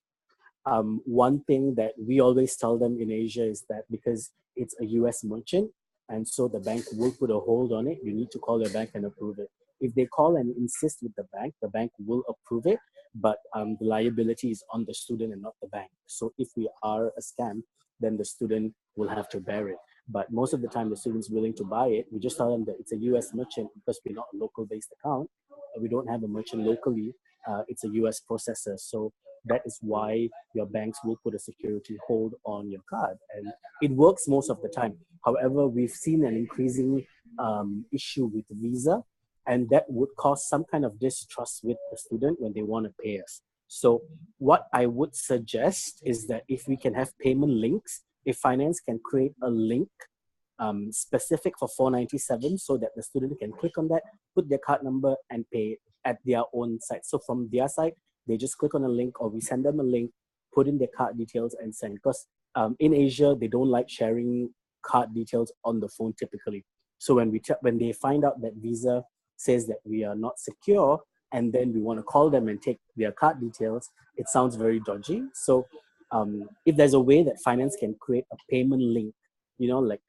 One thing that we always tell them in Asia is that because it's a US merchant, and so the bank will put a hold on it, you need to call your bank and approve it. If they call and insist with the bank will approve it, but the liability is on the student and not the bank. So if we are a scam, then the student will have to bear it. But most of the time, the student's willing to buy it. We just tell them that it's a US merchant because we're not a local-based account. We don't have a merchant locally. It's a US processor. So that is why your banks will put a security hold on your card. And it works most of the time. However, we've seen an increasing issue with Visa, and that would cause some kind of distrust with the student when they want to pay us. So what I would suggest is that if we can have payment links, if finance can create a link specific for 497 so that the student can click on that, put their card number and pay at their own site. So from their side, they just click on a link, or we send them a link, put in their card details and send. Because in Asia, they don't like sharing card details on the phone typically. So when they find out that Visa says that we are not secure, and then we want to call them and take their card details, it sounds very dodgy. So if there's a way that finance can create a payment link, like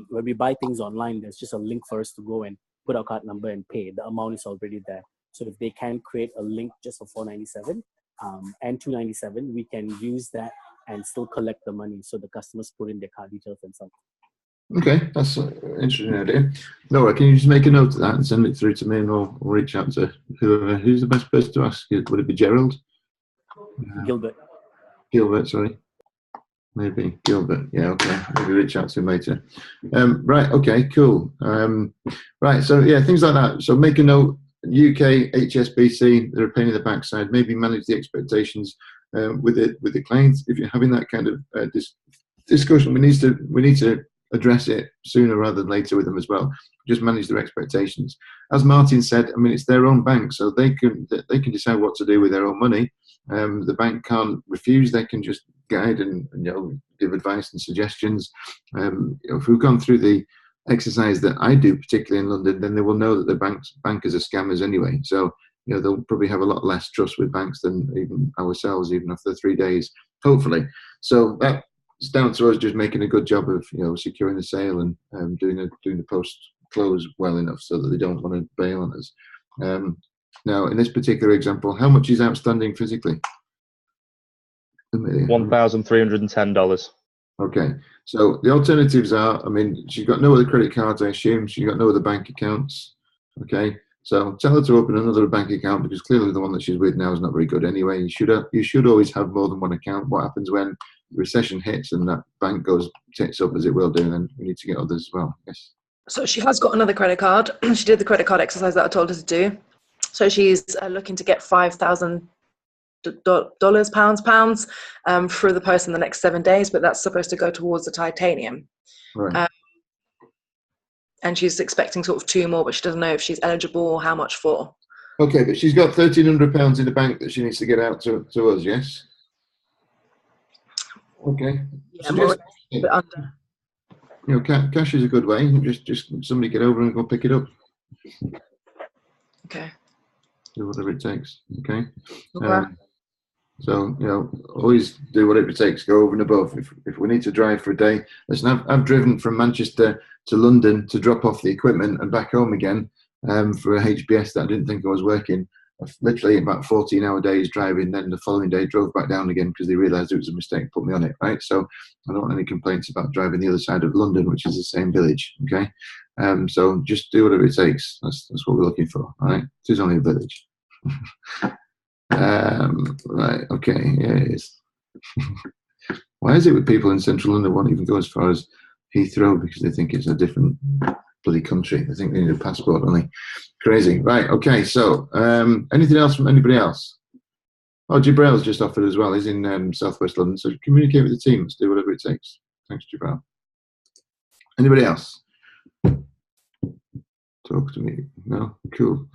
when we buy things online, there's just a link for us to go and put our card number and pay. The amount is already there. So if they can create a link just for 497 and 297, we can use that and still collect the money. So the customers put in their card details and something. Okay, that's an interesting idea. Laura, can you just make a note of that and send it through to me, and we'll reach out to whoever. Who's the best person to ask? Would it be Gerald? Gilbert. Gilbert, sorry. Maybe Gilbert. Yeah, okay. Maybe reach out to him later. Right, okay, cool. Right, so yeah, things like that. So make a note. UK HSBC, they're a pain in the backside. Maybe manage the expectations with the clients. If you're having that kind of discussion, we need to address it sooner rather than later with them as well. Just manage their expectations. As Martin said, I mean, it's their own bank, so they can decide what to do with their own money. The bank can't refuse; they can just guide and give advice and suggestions. If we've gone through the exercise that I do, particularly in London, then they will know that the bankers are scammers anyway. So they'll probably have a lot less trust with banks than even ourselves, even after 3 days, hopefully. So that's down to us just making a good job of securing the sale and doing the post close well enough so that they don't want to bail on us. Now, in this particular example, how much is outstanding physically? $1,310. Okay, so the alternatives are, I mean, she's got no other credit cards, I assume. She's got no other bank accounts. Okay, so tell her to open another bank account, because clearly the one that she's with now is not very good anyway. You should always have more than one account. What happens when the recession hits and that bank takes up, as it will do, then we need to get others as well. Yes. So she has got another credit card. She did the credit card exercise that I told her to do. So she's looking to get $5,000 pounds through the post in the next 7 days, but that's supposed to go towards the titanium. Right. And she's expecting sort of 2 more, but she doesn't know if she's eligible or how much for. Okay, but she's got £1,300 in the bank that she needs to get out to us, yes? Okay. Yeah, more, but under. Cash is a good way. Just somebody get over and go pick it up. Okay. Do whatever it takes. Okay. Okay. So always do whatever it takes. Go over and above. If we need to drive for a day, listen. I've driven from Manchester to London to drop off the equipment and back home again for a HBS that I didn't think I was working. Literally about 14-hour days driving. Then the following day drove back down again because they realised it was a mistake, put me on it. Right. So I don't want any complaints about driving the other side of London, which is the same village. Okay. So just do whatever it takes. That's what we're looking for. All right. It is only a village. Right. Okay. Yeah, it is. Why is it with people in central London won't even go as far as Heathrow because they think it's a different bloody country? They think they need a passport only. Crazy. Right. Okay. So, anything else from anybody else? Oh, Gibral's just offered as well. He's in southwest London. So communicate with the team. Let's do whatever it takes. Thanks, Gibral. Anybody else? Talk to me. No. Cool.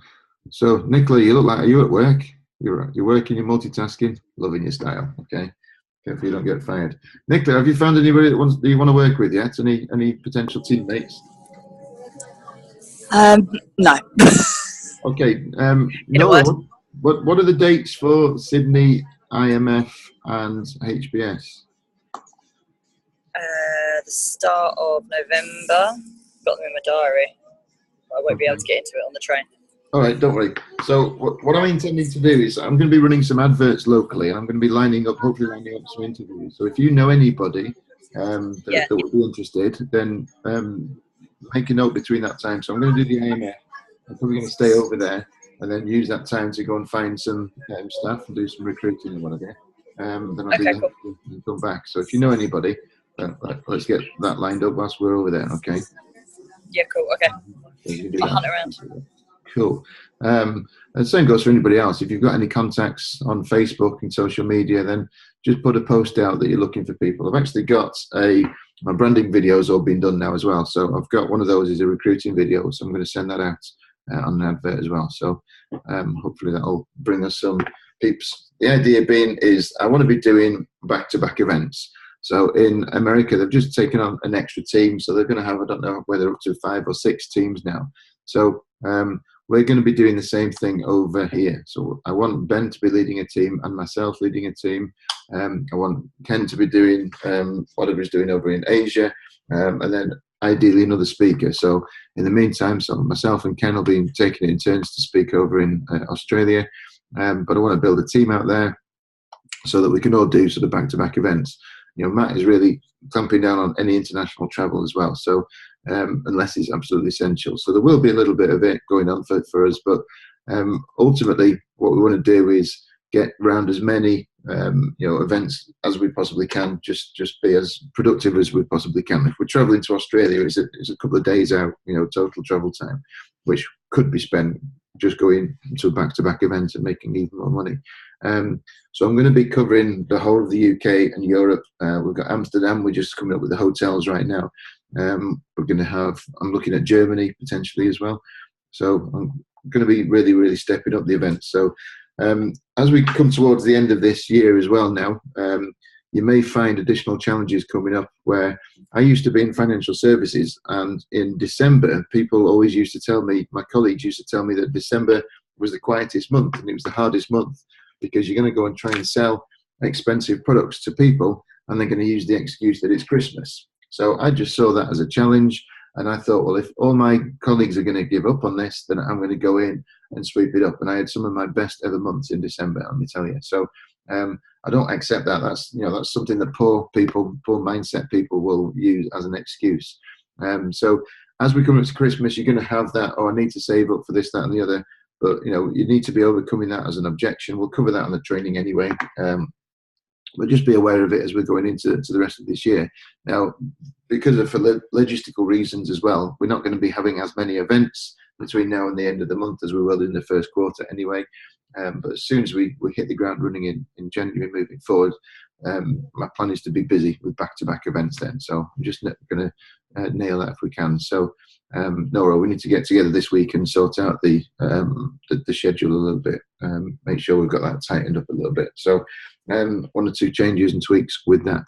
So, Nicola, you look like, are you at work? You're working, you're multitasking, loving your style. Okay, careful you don't get fired. Nicola, have you found anybody that you want to work with yet? Any potential teammates? No. Okay. No. What are the dates for Sydney, IMF, and HBS? The start of November. Got them in my diary. I won't be able to get into it on the train. All right, don't worry. So what I'm intending to do is I'm going to be running some adverts locally, and I'm going to be hopefully lining up some interviews. So if you know anybody that would be interested, then make a note between that time. So I'm going to do the IMF. I'm probably going to stay over there and then use that time to go and find some staff and do some recruiting and whatever. Then I'll do that and come back. So if you know anybody, let's get that lined up whilst we're over there, okay? Yeah, cool. Okay. I'll hunt around. Cool. And the same goes for anybody else. If you've got any contacts on Facebook and social media, then just put a post out that you're looking for people. I've actually got my branding videos all been done now as well. So I've got one of those is a recruiting video. So I'm going to send that out on an advert as well. So hopefully that'll bring us some peeps. The idea being is I want to be doing back-to-back events. So in America, they've just taken on an extra team. So they're going to have, I don't know whether up to 5 or 6 teams now. So we're going to be doing the same thing over here. So I want Ben to be leading a team and myself leading a team. I want Ken to be doing whatever he's doing over in Asia, and then ideally another speaker. So in the meantime, so myself and Ken will be taking it in turns to speak over in Australia. But I want to build a team out there so that we can all do sort of back-to-back events. Matt is really clamping down on any international travel as well. So unless it's absolutely essential. So there will be a little bit of it going on for us, but ultimately what we want to do is get around as many events as we possibly can, just be as productive as we possibly can. If we're traveling to Australia, it's a couple of days out, total travel time, which could be spent just going to back-to-back events and making even more money. So I'm going to be covering the whole of the UK and Europe. We've got Amsterdam. We're just coming up with the hotels right now. I'm looking at Germany potentially as well. So I'm going to be really, really stepping up the events. So as we come towards the end of this year as well now, you may find additional challenges coming up where I used to be in financial services, and in December, people always used to tell me, my colleagues used to tell me that December was the quietest month and it was the hardest month because you're going to go and try and sell expensive products to people and they're going to use the excuse that it's Christmas. So I just saw that as a challenge, and I thought, well, if all my colleagues are going to give up on this, then I'm going to go in and sweep it up. And I had some of my best ever months in December, let me tell you. So I don't accept that. That's something that poor mindset people will use as an excuse. So as we come up to Christmas, you're going to have that, I need to save up for this, that, and the other. But you need to be overcoming that as an objection. We'll cover that on the training anyway. But just be aware of it as we're going into the rest of this year. Now, because of logistical reasons as well, we're not going to be having as many events between now and the end of the month as we will in the first quarter anyway. But as soon as we hit the ground running in January moving forward, my plan is to be busy with back-to-back events then. So I'm just going to nail that if we can. So Nora, we need to get together this week and sort out the schedule a little bit, make sure we've got that tightened up a little bit. So 1 or 2 changes and tweaks with that.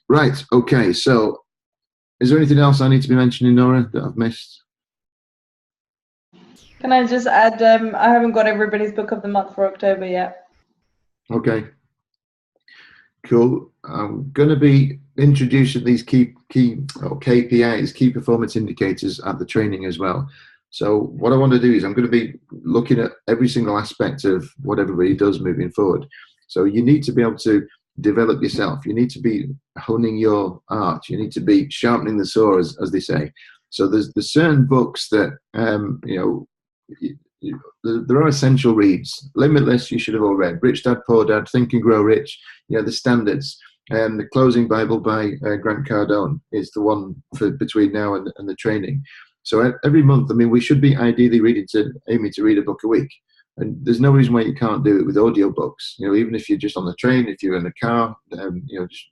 Right, okay, so is there anything else I need to be mentioning, Nora, that I've missed? Can I just add, I haven't got everybody's book of the month for October yet. Okay. Cool. I'm going to be introducing these key KPIs, key performance indicators at the training as well. So what I want to do is I'm going to be looking at every single aspect of what everybody does moving forward. So you need to be able to develop yourself. You need to be honing your art. You need to be sharpening the saw, as they say. So there's certain books that, there are essential reads. Limitless, you should have all read. Rich Dad, Poor Dad, Think and Grow Rich, the standards. The Closing Bible by Grant Cardone is the one for between now and the training. So every month, we should be ideally aiming to read a book a week. And there's no reason why you can't do it with audiobooks. Even if you're just on the train, if you're in a car,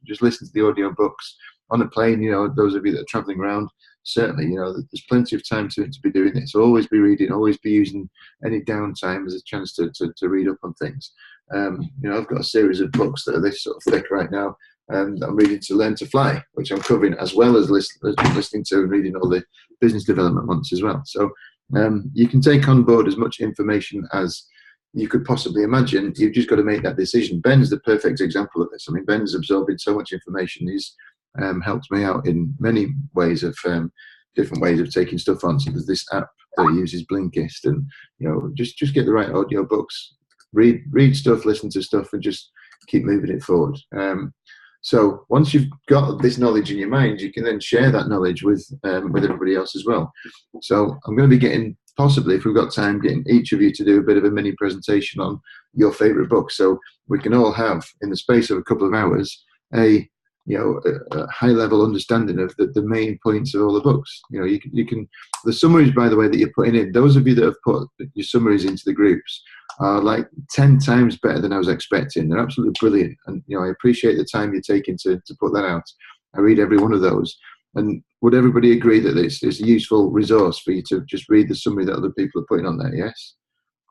just listen to the audiobooks. On a plane, those of you that are traveling around, certainly, there's plenty of time to be doing it. So always be reading, always be using any downtime as a chance to read up on things. I've got a series of books that are this sort of thick right now, and I'm reading To Learn to Fly, which I'm covering, as well as listening to and reading all the business development ones as well. So you can take on board as much information as you could possibly imagine. You've just got to make that decision. Ben's the perfect example of this. Ben's absorbing so much information. He's helped me out in many ways of different ways of taking stuff on. So there's this app that uses Blinkist, and just get the right audio books, read stuff, listen to stuff, and just keep moving it forward. So once you've got this knowledge in your mind, you can then share that knowledge with everybody else as well. So I'm going to be possibly, if we've got time, getting each of you to do a bit of a mini presentation on your favorite book, so we can all have, in the space of a couple of hours, a high-level understanding of the main points of all the books. You can the summaries, by the way, that you're putting in. Those of you that have put your summaries into the groups are like 10 times better than I was expecting. They're absolutely brilliant, and I appreciate the time you're taking to put that out. I read every one of those, and would everybody agree that it's a useful resource for you to just read the summary that other people are putting on there? Yes,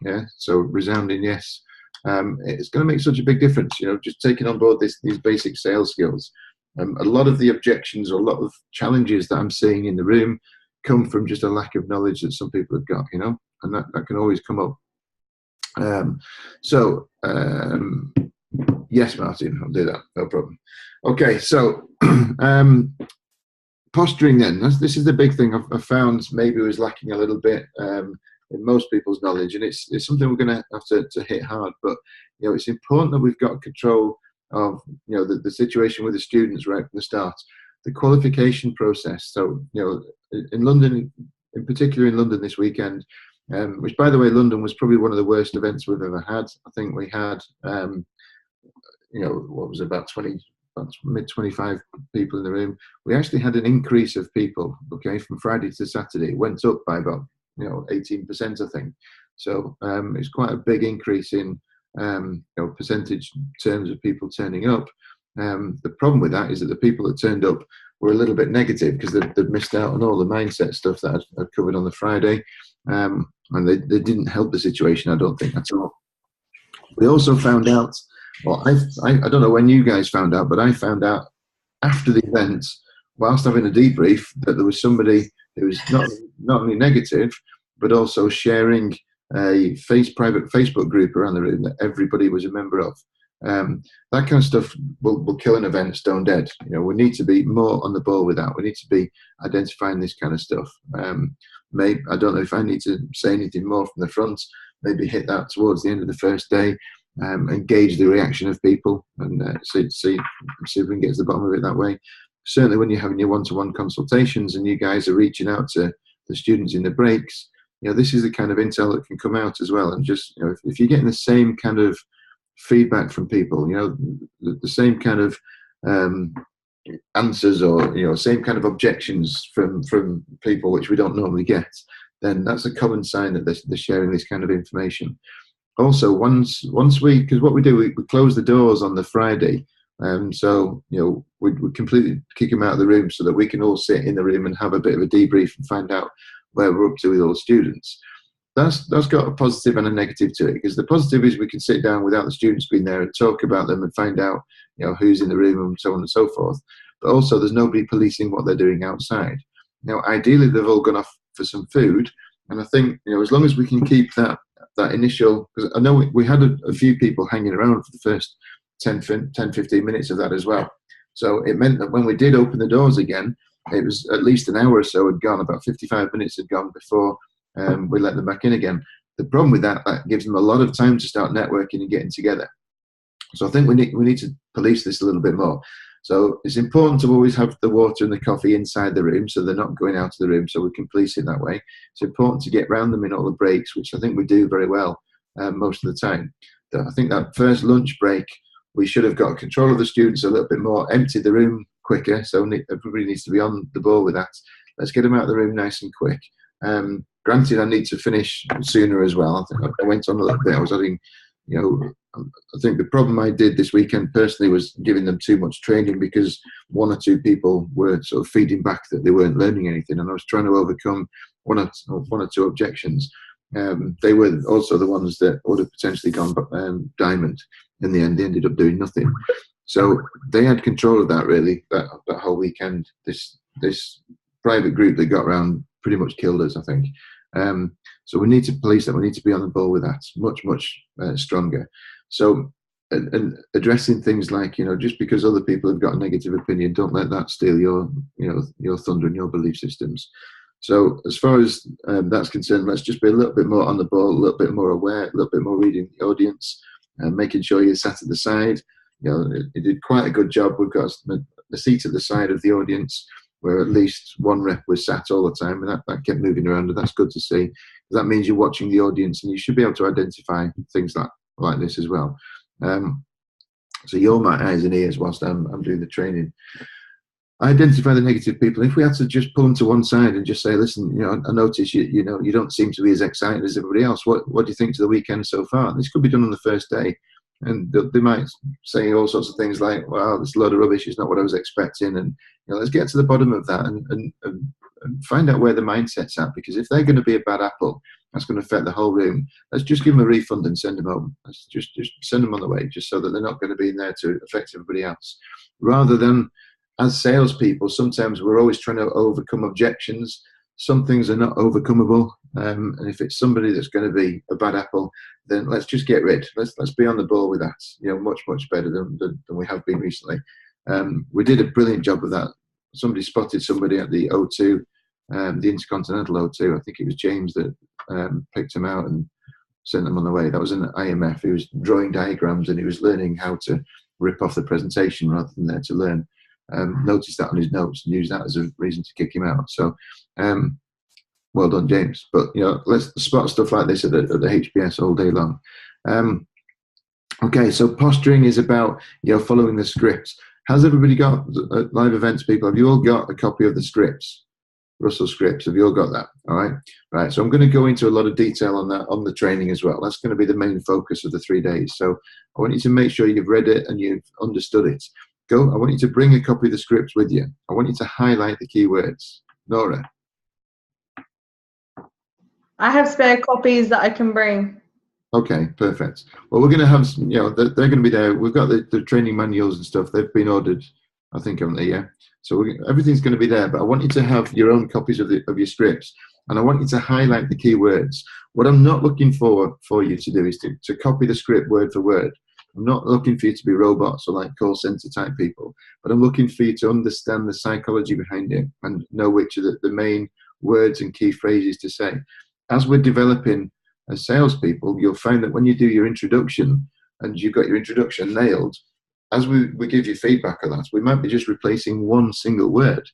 yeah. So resounding yes. It's going to make such a big difference, just taking on board these basic sales skills. A lot of the objections or a lot of challenges that I'm seeing in the room come from just a lack of knowledge that some people have got, and that can always come up. Yes, Martin, I'll do that, no problem. Okay, so posturing then, this is the big thing I've found maybe was lacking a little bit in most people's knowledge, and it's something we're going to have to hit hard. But it's important that we've got control of the situation with the students right from the start. The qualification process. So in London, in particular in London this weekend, which by the way, London was probably one of the worst events we've ever had. I think we had what was about mid 25 people in the room. We actually had an increase of people, okay, from Friday to Saturday. It went up by about 18%, I think. So it's quite a big increase in percentage terms of people turning up. The problem with that is that the people that turned up were a little bit negative because they'd missed out on all the mindset stuff that I'd covered on the Friday, and they didn't help the situation, I don't think, at all. We also found out, well, I don't know when you guys found out, but I found out after the event, whilst having a debrief, that there was somebody who was not only negative, but also sharing a private Facebook group around the room that everybody was a member of. That kind of stuff will kill an event stone dead. We need to be more on the ball with that. We need to be identifying this kind of stuff. Maybe, I don't know if I need to say anything more from the front. Maybe hit that towards the end of the first day, and gauge the reaction of people, and see if we can get to the bottom of it that way. Certainly when you're having your one-to-one consultations and you guys are reaching out to the students in the breaks, this is the kind of intel that can come out as well. And just, if you're getting the same kind of feedback from people, the same kind of answers, or same kind of objections from people which we don't normally get, then that's a common sign that they're sharing this kind of information. Also, once we, because what we do, we close the doors on the Friday, so we completely kick them out of the room so that we can all sit in the room and have a bit of a debrief and find out where we're up to with all the students. That's got a positive and a negative to it, because the positive is we can sit down without the students being there and talk about them and find out who's in the room and so on and so forth. But also there's nobody policing what they're doing outside. Now ideally they've all gone off for some food, and I think as long as we can keep that initial, because I know we had a few people hanging around for the first 10-15 minutes of that as well. So it meant that when we did open the doors again, it was at least an hour or so had gone, about 55 minutes had gone before we let them back in again. The problem with that gives them a lot of time to start networking and getting together. So I think we need to police this a little bit more. So it's important to always have the water and the coffee inside the room so they're not going out of the room, so we can police it that way. It's important to get round them in all the breaks, which I think we do very well most of the time. I think that first lunch break, we should have got control of the students a little bit more, emptied the room quicker, so everybody needs to be on the ball with that. Let's get them out of the room nice and quick. Granted, I need to finish sooner as well. I think I went on a little bit. I was having, I think the problem I did this weekend personally was giving them too much training, because one or two people were sort of feeding back that they weren't learning anything, and I was trying to overcome one or two objections. They were also the ones that would have potentially gone diamond. In the end, they ended up doing nothing. So they had control of that really, that whole weekend. This private group that got around pretty much killed us, I think. So we need to police that. We need to be on the ball with that much stronger. So and addressing things like, just because other people have got a negative opinion, don't let that steal your thunder and your belief systems. So as far as that's concerned, let's just be a little bit more on the ball, a little bit more aware, a little bit more reading the audience, and making sure you're sat at the side. It did quite a good job. We've got the seat at the side of the audience where at least one rep was sat all the time, and that kept moving around, and that's good to see. That means you're watching the audience, and you should be able to identify things like this as well. So you're my eyes and ears whilst I'm doing the training. Identify the negative people. If we had to just pull them to one side and just say, listen, I notice you don't seem to be as excited as everybody else. What do you think to the weekend so far? This could be done on the first day, and they might say all sorts of things like, "Well, this load of rubbish is not what I was expecting," and let's get to the bottom of that and find out where the mindset's at. Because if they're going to be a bad apple, that's going to affect the whole room. Let's just give them a refund and send them home. Let's just send them on the way, just so that they're not going to be in there to affect everybody else, rather than. As salespeople, sometimes we're always trying to overcome objections. Some things are not overcomable, and if it's somebody that's going to be a bad apple, then let's just get rid. Let's be on the ball with that. Much better than we have been recently. We did a brilliant job of that. Somebody spotted somebody at the O2, the Intercontinental O2. I think it was James that picked him out and sent them on the way. That was an IMF. He was drawing diagrams and he was learning how to rip off the presentation rather than there to learn. Noticed that on his notes and used that as a reason to kick him out. So, well done, James. But let's spot stuff like this at the HBS all day long. Okay, so posturing is about following the scripts. Has everybody got live events people? Have you all got a copy of the scripts? Russell scripts, have you all got that? All right. Right. So I'm going to go into a lot of detail on that on the training as well. That's going to be the main focus of the 3 days. So I want you to make sure you've read it and you've understood it. I want you to bring a copy of the scripts with you. I want you to highlight the keywords. Nora. I have spare copies that I can bring. Okay, perfect. Well, we're going to have, they're going to be there. We've got the training manuals and stuff. They've been ordered, I think, haven't they? Yeah. So everything's going to be there. But I want you to have your own copies of your scripts, and I want you to highlight the key words. What I'm not looking for you to do is to copy the script word for word. I'm not looking for you to be robots or like call center type people, but I'm looking for you to understand the psychology behind it and know which are the main words and key phrases to say. As we're developing as salespeople, you'll find that when you do your introduction and you've got your introduction nailed, as we give you feedback on that, we might be just replacing one single word.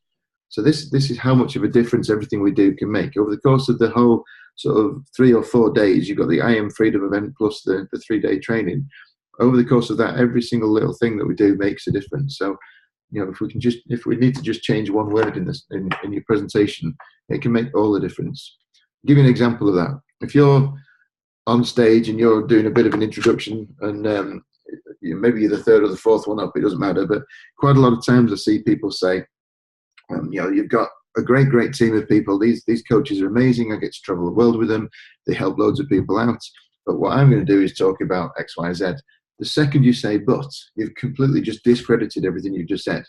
So this is how much of a difference everything we do can make. Over the course of the whole sort of 3 or 4 days, you've got the I Am Freedom event plus the 3-day training. Over the course of that, every single little thing that we do makes a difference. So, if we need to just change one word in your presentation, it can make all the difference. I'll give you an example of that. If you're on stage and you're doing a bit of an introduction and maybe you're the 3rd or the 4th one up, it doesn't matter, but quite a lot of times I see people say, you've got a great team of people. These coaches are amazing. I get to travel the world with them. They help loads of people out. But what I'm going to do is talk about X, Y, Z. The second you say but, you've completely just discredited everything you've just said.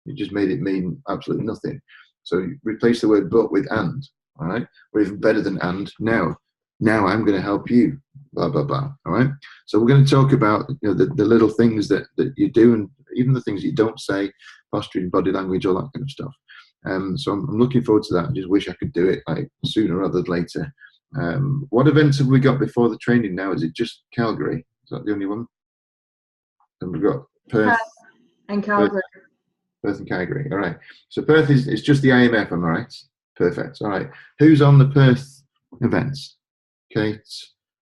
You just made it mean absolutely nothing. So you replace the word but with and, all right? Or even better than and, now I'm going to help you, blah, blah, blah, all right? So we're going to talk about the little things that you do and even the things you don't say, posturing, body language, all that kind of stuff. So I'm looking forward to that. I just wish I could do it like sooner rather than later. What events have we got before the training now? Is it just Calgary? Is that the only one? And we've got Perth and Calgary. Perth and Calgary. All right. So Perth is just the IMF, am I right? Perfect. All right. Who's on the Perth events? Kate,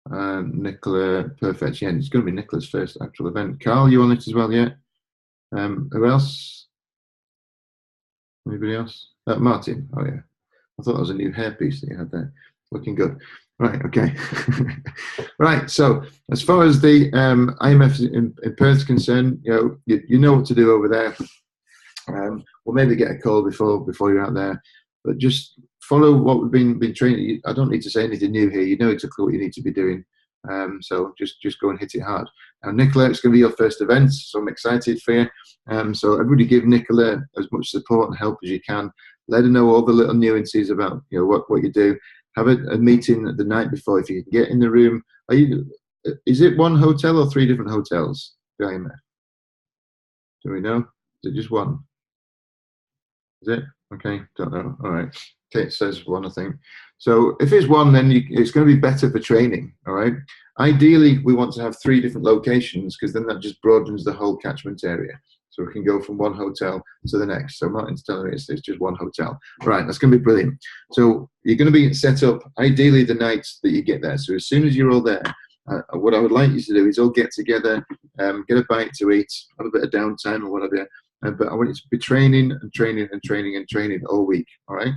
Nicola, perfect. Yeah, it's going to be Nicola's first actual event. Carl, you on it as well yet? Who else? Anybody else? Martin. Oh yeah. I thought that was a new hairpiece that you had there. Looking good. Right, okay. Right, so as far as the IMF in Perth is concerned, you know what to do over there. We'll maybe get a call before you're out there, but just follow what we've been training. I don't need to say anything new here. You know exactly what you need to be doing. So just go and hit it hard. Now, Nicola, it's going to be your first event, so I'm excited for you. So everybody give Nicola as much support and help as you can. Let her know all the little nuances about what you do. Have a meeting the night before if you can get in the room. Is it one hotel or 3 different hotels? The IMF? Do we know? Is it just one? Is it? Okay, don't know. All right. Kate says one, I think. So if it's one, then it's going to be better for training. All right. Ideally, we want to have 3 different locations because then that just broadens the whole catchment area. So we can go from one hotel to the next. So Martin's telling me it's just one hotel. Right, that's going to be brilliant. So you're going to be set up, ideally, the nights that you get there. So as soon as you're all there, what I would like you to do is all get together, get a bite to eat, have a bit of downtime or whatever. But I want you to be training and training and training and training all week, all right?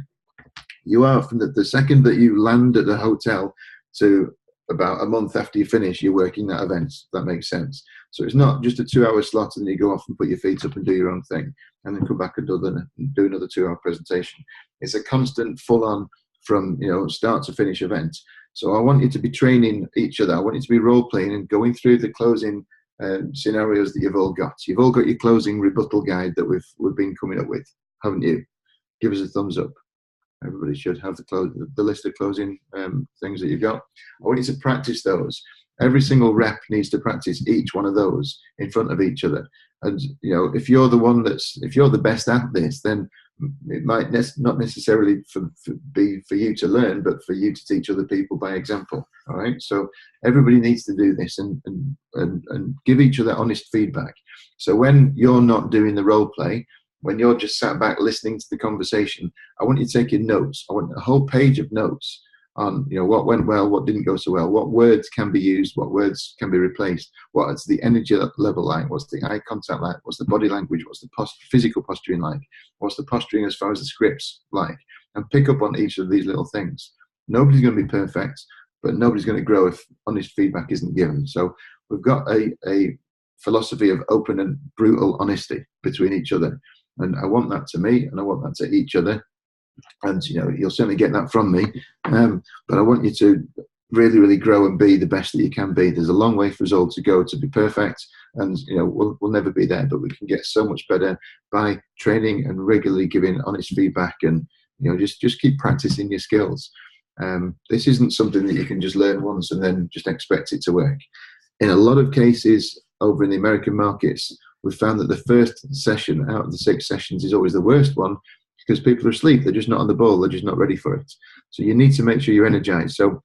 You are, from the second that you land at the hotel to about a month after you finish, you're working that event. That makes sense. So it's not just a 2-hour slot and you go off and put your feet up and do your own thing and then come back and do another 2-hour presentation. It's a constant full-on from start to finish event. So I want you to be training each other. I want you to be role-playing and going through the closing scenarios that you've all got. You've all got your closing rebuttal guide that we've been coming up with, haven't you? Give us a thumbs up. Everybody should have the list of closing things that you've got. I want you to practice those. Every single rep needs to practice each one of those in front of each other. And if you're the best at this, then it might not necessarily be for you to learn, but for you to teach other people by example. All right. So everybody needs to do this and give each other honest feedback. So when you're not doing the role play, when you're just sat back listening to the conversation, I want you to take your notes. I want a whole page of notes on, you know, what went well, what didn't go so well, what words can be used, what words can be replaced, what's the energy level like, what's the eye contact like, what's the body language, what's the physical posturing like, what's the posturing as far as the scripts like, and pick up on each of these little things. Nobody's going to be perfect, but nobody's going to grow if honest feedback isn't given. So we've got a philosophy of open and brutal honesty between each other. And I want that to me, and I want that to each other. And, you know, you'll certainly get that from me. But I want you to really, really grow and be the best that you can be. There's a long way for us all to go to be perfect. And, you know, we'll never be there, but we can get so much better by training and regularly giving honest feedback, and, you know, just keep practicing your skills. This isn't something that you can just learn once and then just expect it to work. In a lot of cases over in the American markets, we've found that the first session out of the 6 sessions is always the worst one, because people are asleep. They're just not on the ball. They're just not ready for it. So you need to make sure you're energized. So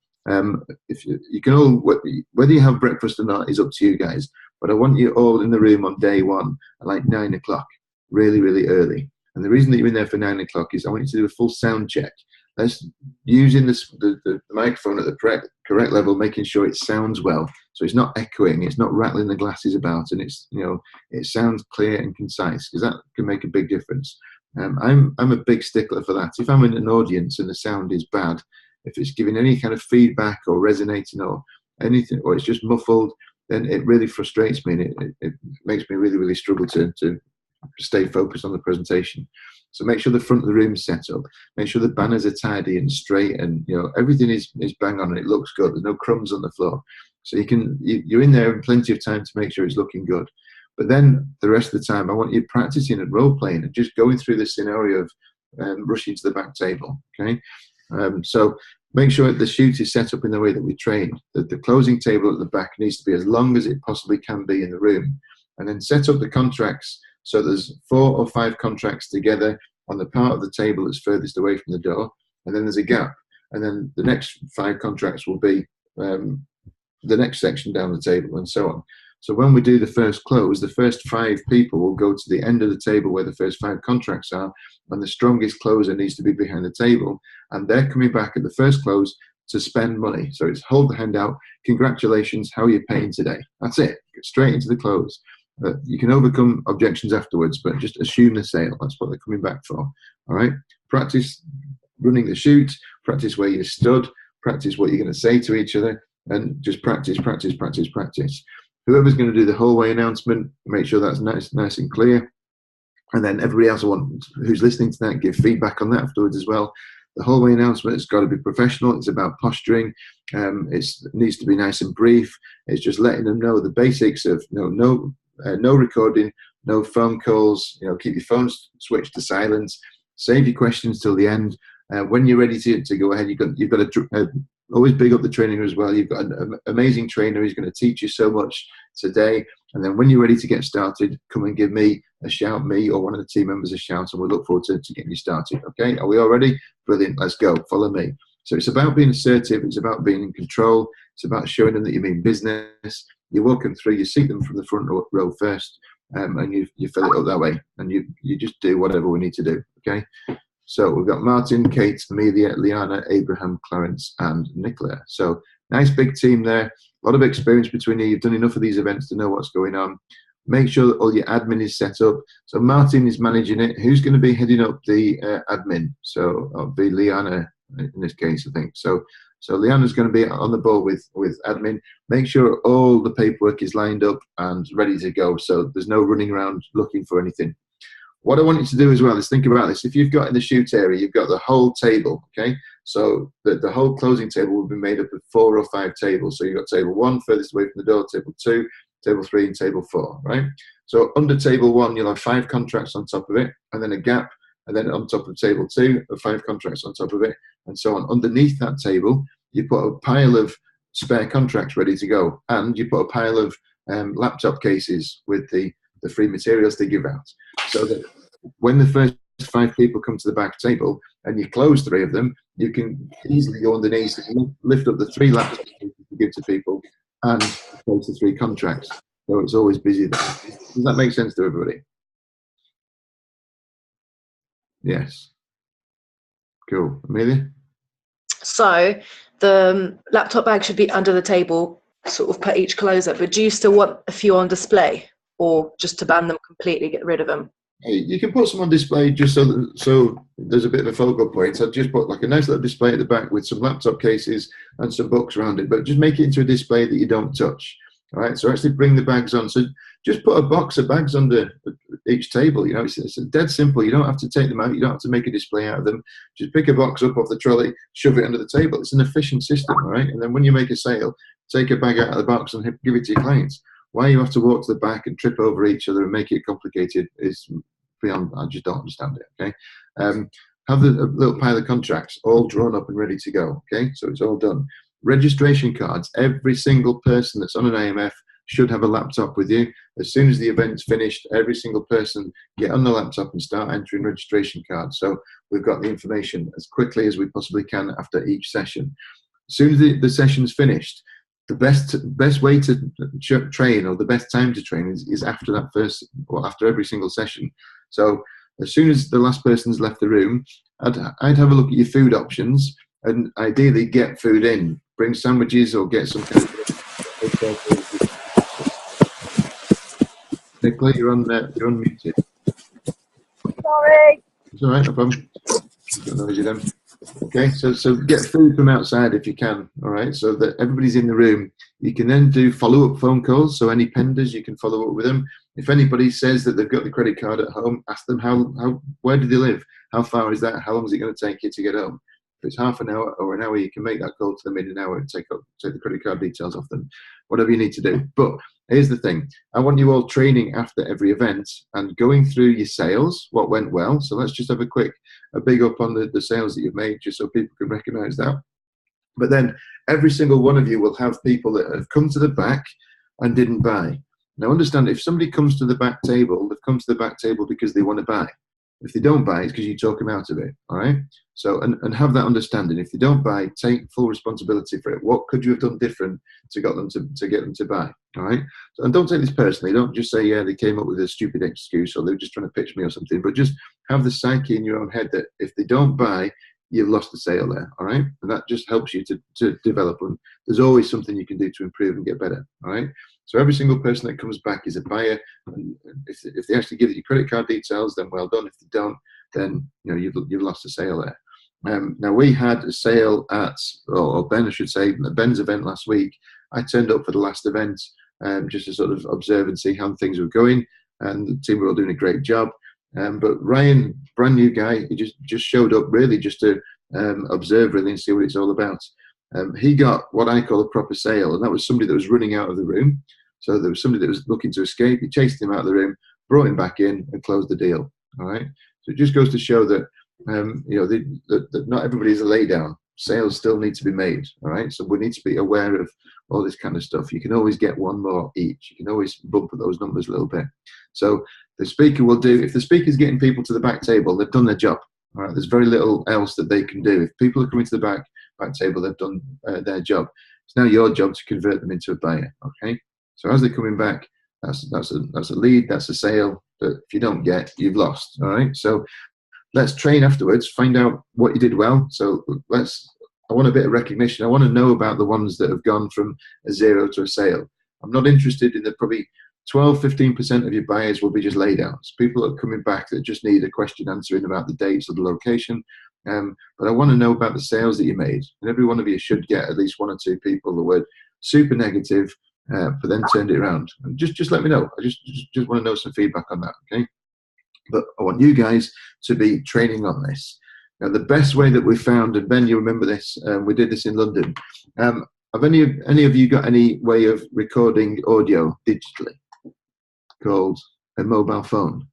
if you can all, whether you have breakfast or not is up to you guys, but I want you all in the room on day 1 at like 9 o'clock, really, really early. And the reason that you're in there for 9 o'clock is I want you to do a full sound check. That's using the microphone at the correct level, making sure it sounds well. So it's not echoing, it's not rattling the glasses about, and it's, you know, it sounds clear and concise, because that can make a big difference. I'm a big stickler for that. If I'm in an audience and the sound is bad, if it's giving any kind of feedback or resonating or anything, or it's just muffled, then it really frustrates me, and it makes me really, really struggle to stay focused on the presentation. So make sure the front of the room is set up. Make sure the banners are tidy and straight, and, you know, everything is bang on and it looks good. There's no crumbs on the floor. So you're in there in plenty of time to make sure it's looking good. But then the rest of the time, I want you practicing and role playing and just going through the scenario of rushing to the back table. Okay, so make sure the shoot is set up in the way that we train. That the closing table at the back needs to be as long as it possibly can be in the room, and then set up the contracts so there's 4 or 5 contracts together on the part of the table that's furthest away from the door, and then there's a gap, and then the next 5 contracts will be the next section down the table, and so on. So when we do the first close, the first 5 people will go to the end of the table where the first 5 contracts are, and the strongest closer needs to be behind the table, and they're coming back at the first close to spend money. So it's hold the hand out, congratulations, how are you paying today? That's it, get straight into the close. You can overcome objections afterwards, but just assume the sale. That's what they're coming back for. All right, practice running the shoot, practice where you stood, practice what you're going to say to each other, and just practice, practice, practice, practice. Whoever's going to do the hallway announcement, make sure that's nice and clear. And then everybody else who's listening to that, give feedback on that afterwards as well. The hallway announcement has got to be professional. It's about posturing. It needs to be nice and brief. It's just letting them know the basics of no recording, no phone calls. You know, keep your phones switched to silence. Save your questions till the end. When you're ready to go ahead, you've got to always big up the trainer as well. You've got an amazing trainer who's going to teach you so much today. And then when you're ready to get started, come and give me a shout, me or one of the team members a shout, and we'll look forward to getting you started. Okay, are we all ready? Brilliant, let's go, follow me. So it's about being assertive, it's about being in control, it's about showing them that you mean business. You walk them through, you seat them from the front row first, and you fill it up that way, and you just do whatever we need to do, okay? So we've got Martin, Kate, Amelia, Liana, Abraham, Clarence, and Nicola. So nice big team there. A lot of experience between you. You've done enough of these events to know what's going on. Make sure that all your admin is set up. So Martin is managing it. Who's going to be heading up the admin? So it'll be Liana in this case, I think. So Liana's going to be on the ball with admin. Make sure all the paperwork is lined up and ready to go. So there's no running around looking for anything. What I want you to do as well is think about this. If you've got in the shoot area, you've got the whole table, okay? So the whole closing table will be made up of 4 or 5 tables. So you've got table 1, furthest away from the door, table 2, table 3, and table 4, right? So under table 1, you'll have 5 contracts on top of it, and then a gap, and then on top of table 2, 5 contracts on top of it, and so on. Underneath that table, you put a pile of spare contracts ready to go, and you put a pile of laptop cases with the free materials to give out. So that when the first 5 people come to the back table and you close 3 of them, you can easily go underneath and lift up the 3 laptops to give to people and close the 3 contracts. So it's always busy there. Does that make sense to everybody? Yes. Cool. Amelia? So the laptop bag should be under the table, sort of per each closer. But do you still want a few on display, or just to ban them completely, get rid of them? You can put some on display just so there's a bit of a focal point. So just put like a nice little display at the back with some laptop cases and some books around it, but just make it into a display that you don't touch. All right, so actually bring the bags on. So just put a box of bags under each table. You know, it's dead simple. You don't have to take them out. You don't have to make a display out of them. Just pick a box up off the trolley, shove it under the table. It's an efficient system, all right? And then when you make a sale, take a bag out of the box and give it to your clients. Why you have to walk to the back and trip over each other and make it complicated is beyond, I just don't understand it, okay? Have a little pile of contracts all drawn up and ready to go, okay? So it's all done. Registration cards, every single person that's on an AMF should have a laptop with you. As soon as the event's finished, every single person get on the laptop and start entering registration cards. So we've got the information as quickly as we possibly can after each session. As soon as the session's finished, the best way to train, or the best time to train, is after that first, well, after every single session. So as soon as the last person's left the room, I'd have a look at your food options and ideally get food in. Bring sandwiches or get some kind of... Nicola, you're unmuted. Sorry. It's all right, no problem. Don't noise you then. Okay, so get food from outside if you can, all right, so that everybody's in the room. You can then do follow-up phone calls, so any penders, you can follow up with them. If anybody says that they've got the credit card at home, ask them where do they live? How far is that? How long is it going to take you to get home? If it's half an hour or an hour, you can make that call to them in an hour and take the credit card details off them, whatever you need to do. But here's the thing. I want you all training after every event and going through your sales, what went well. So let's just have a big up on the sales that you've made, just so people can recognize that. But then every single one of you will have people that have come to the back and didn't buy. Now understand, if somebody comes to the back table, they've come to the back table because they want to buy. If they don't buy, it's because you talk them out of it, all right? So, and have that understanding. If they don't buy, take full responsibility for it. What could you have done different to get them to buy, all right? So, and don't take this personally. Don't just say, yeah, they came up with a stupid excuse or they're just trying to pitch me or something, but just have the psyche in your own head that if they don't buy, you've lost the sale there, all right? And that just helps you to develop. And there's always something you can do to improve and get better, all right? So every single person that comes back is a buyer. And if they actually give you credit card details, then well done. If they don't, then you've lost the sale there. Now we had a sale at, or Ben, I should say, Ben's event last week. I turned up for the last event just to sort of observe and see how things were going. And the team were all doing a great job. But Ryan, brand new guy, he just showed up really just to observe really and see what it's all about. He got what I call a proper sale, and that was somebody that was running out of the room. So there was somebody that was looking to escape. He chased him out of the room, brought him back in, and closed the deal. All right. So it just goes to show that that not everybody is a laydown. Sales still need to be made. All right. So we need to be aware of all this kind of stuff. You can always get one more each. You can always bump up those numbers a little bit. So the speaker will do. If the speaker's getting people to the back table, they've done their job. All right. There's very little else that they can do. If people are coming to the back table, they've done their job. It's now your job to convert them into a buyer. Okay. So as they're coming back, that's a lead, that's a sale. But if you don't get, you've lost. All right. So let's train afterwards. Find out what you did well. So I want a bit of recognition. I want to know about the ones that have gone from a zero to a sale. I'm not interested in the probably 12-15% of your buyers will be just laydowns. People that are coming back that just need a question answering about the dates or the location. But I want to know about the sales that you made. And every one of you should get at least one or two people that were super negative, but then turned it around. And just let me know. I just want to know some feedback on that, okay? But I want you guys to be training on this. Now, the best way that we found, and Ben, you remember this, we did this in London. Have any of you got any way of recording audio digitally called a mobile phone?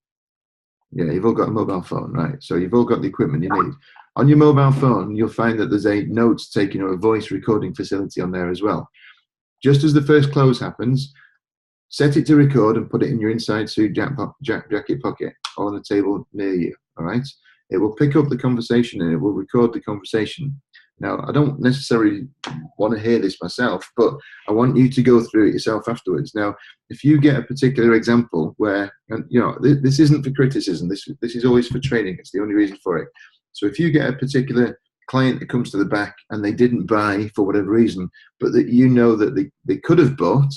Yeah, you've all got a mobile phone, right? So you've all got the equipment you need. On your mobile phone, you'll find that there's a notes taking or a voice recording facility on there as well. Just as the first close happens, set it to record and put it in your inside suit jacket pocket or on the table near you, all right? It will pick up the conversation and it will record the conversation. Now, I don't necessarily want to hear this myself, but I want you to go through it yourself afterwards. Now, if you get a particular example where, and this isn't for criticism, this is always for training. It's the only reason for it. So if you get a particular client that comes to the back and they didn't buy for whatever reason, but that you know that they could have bought,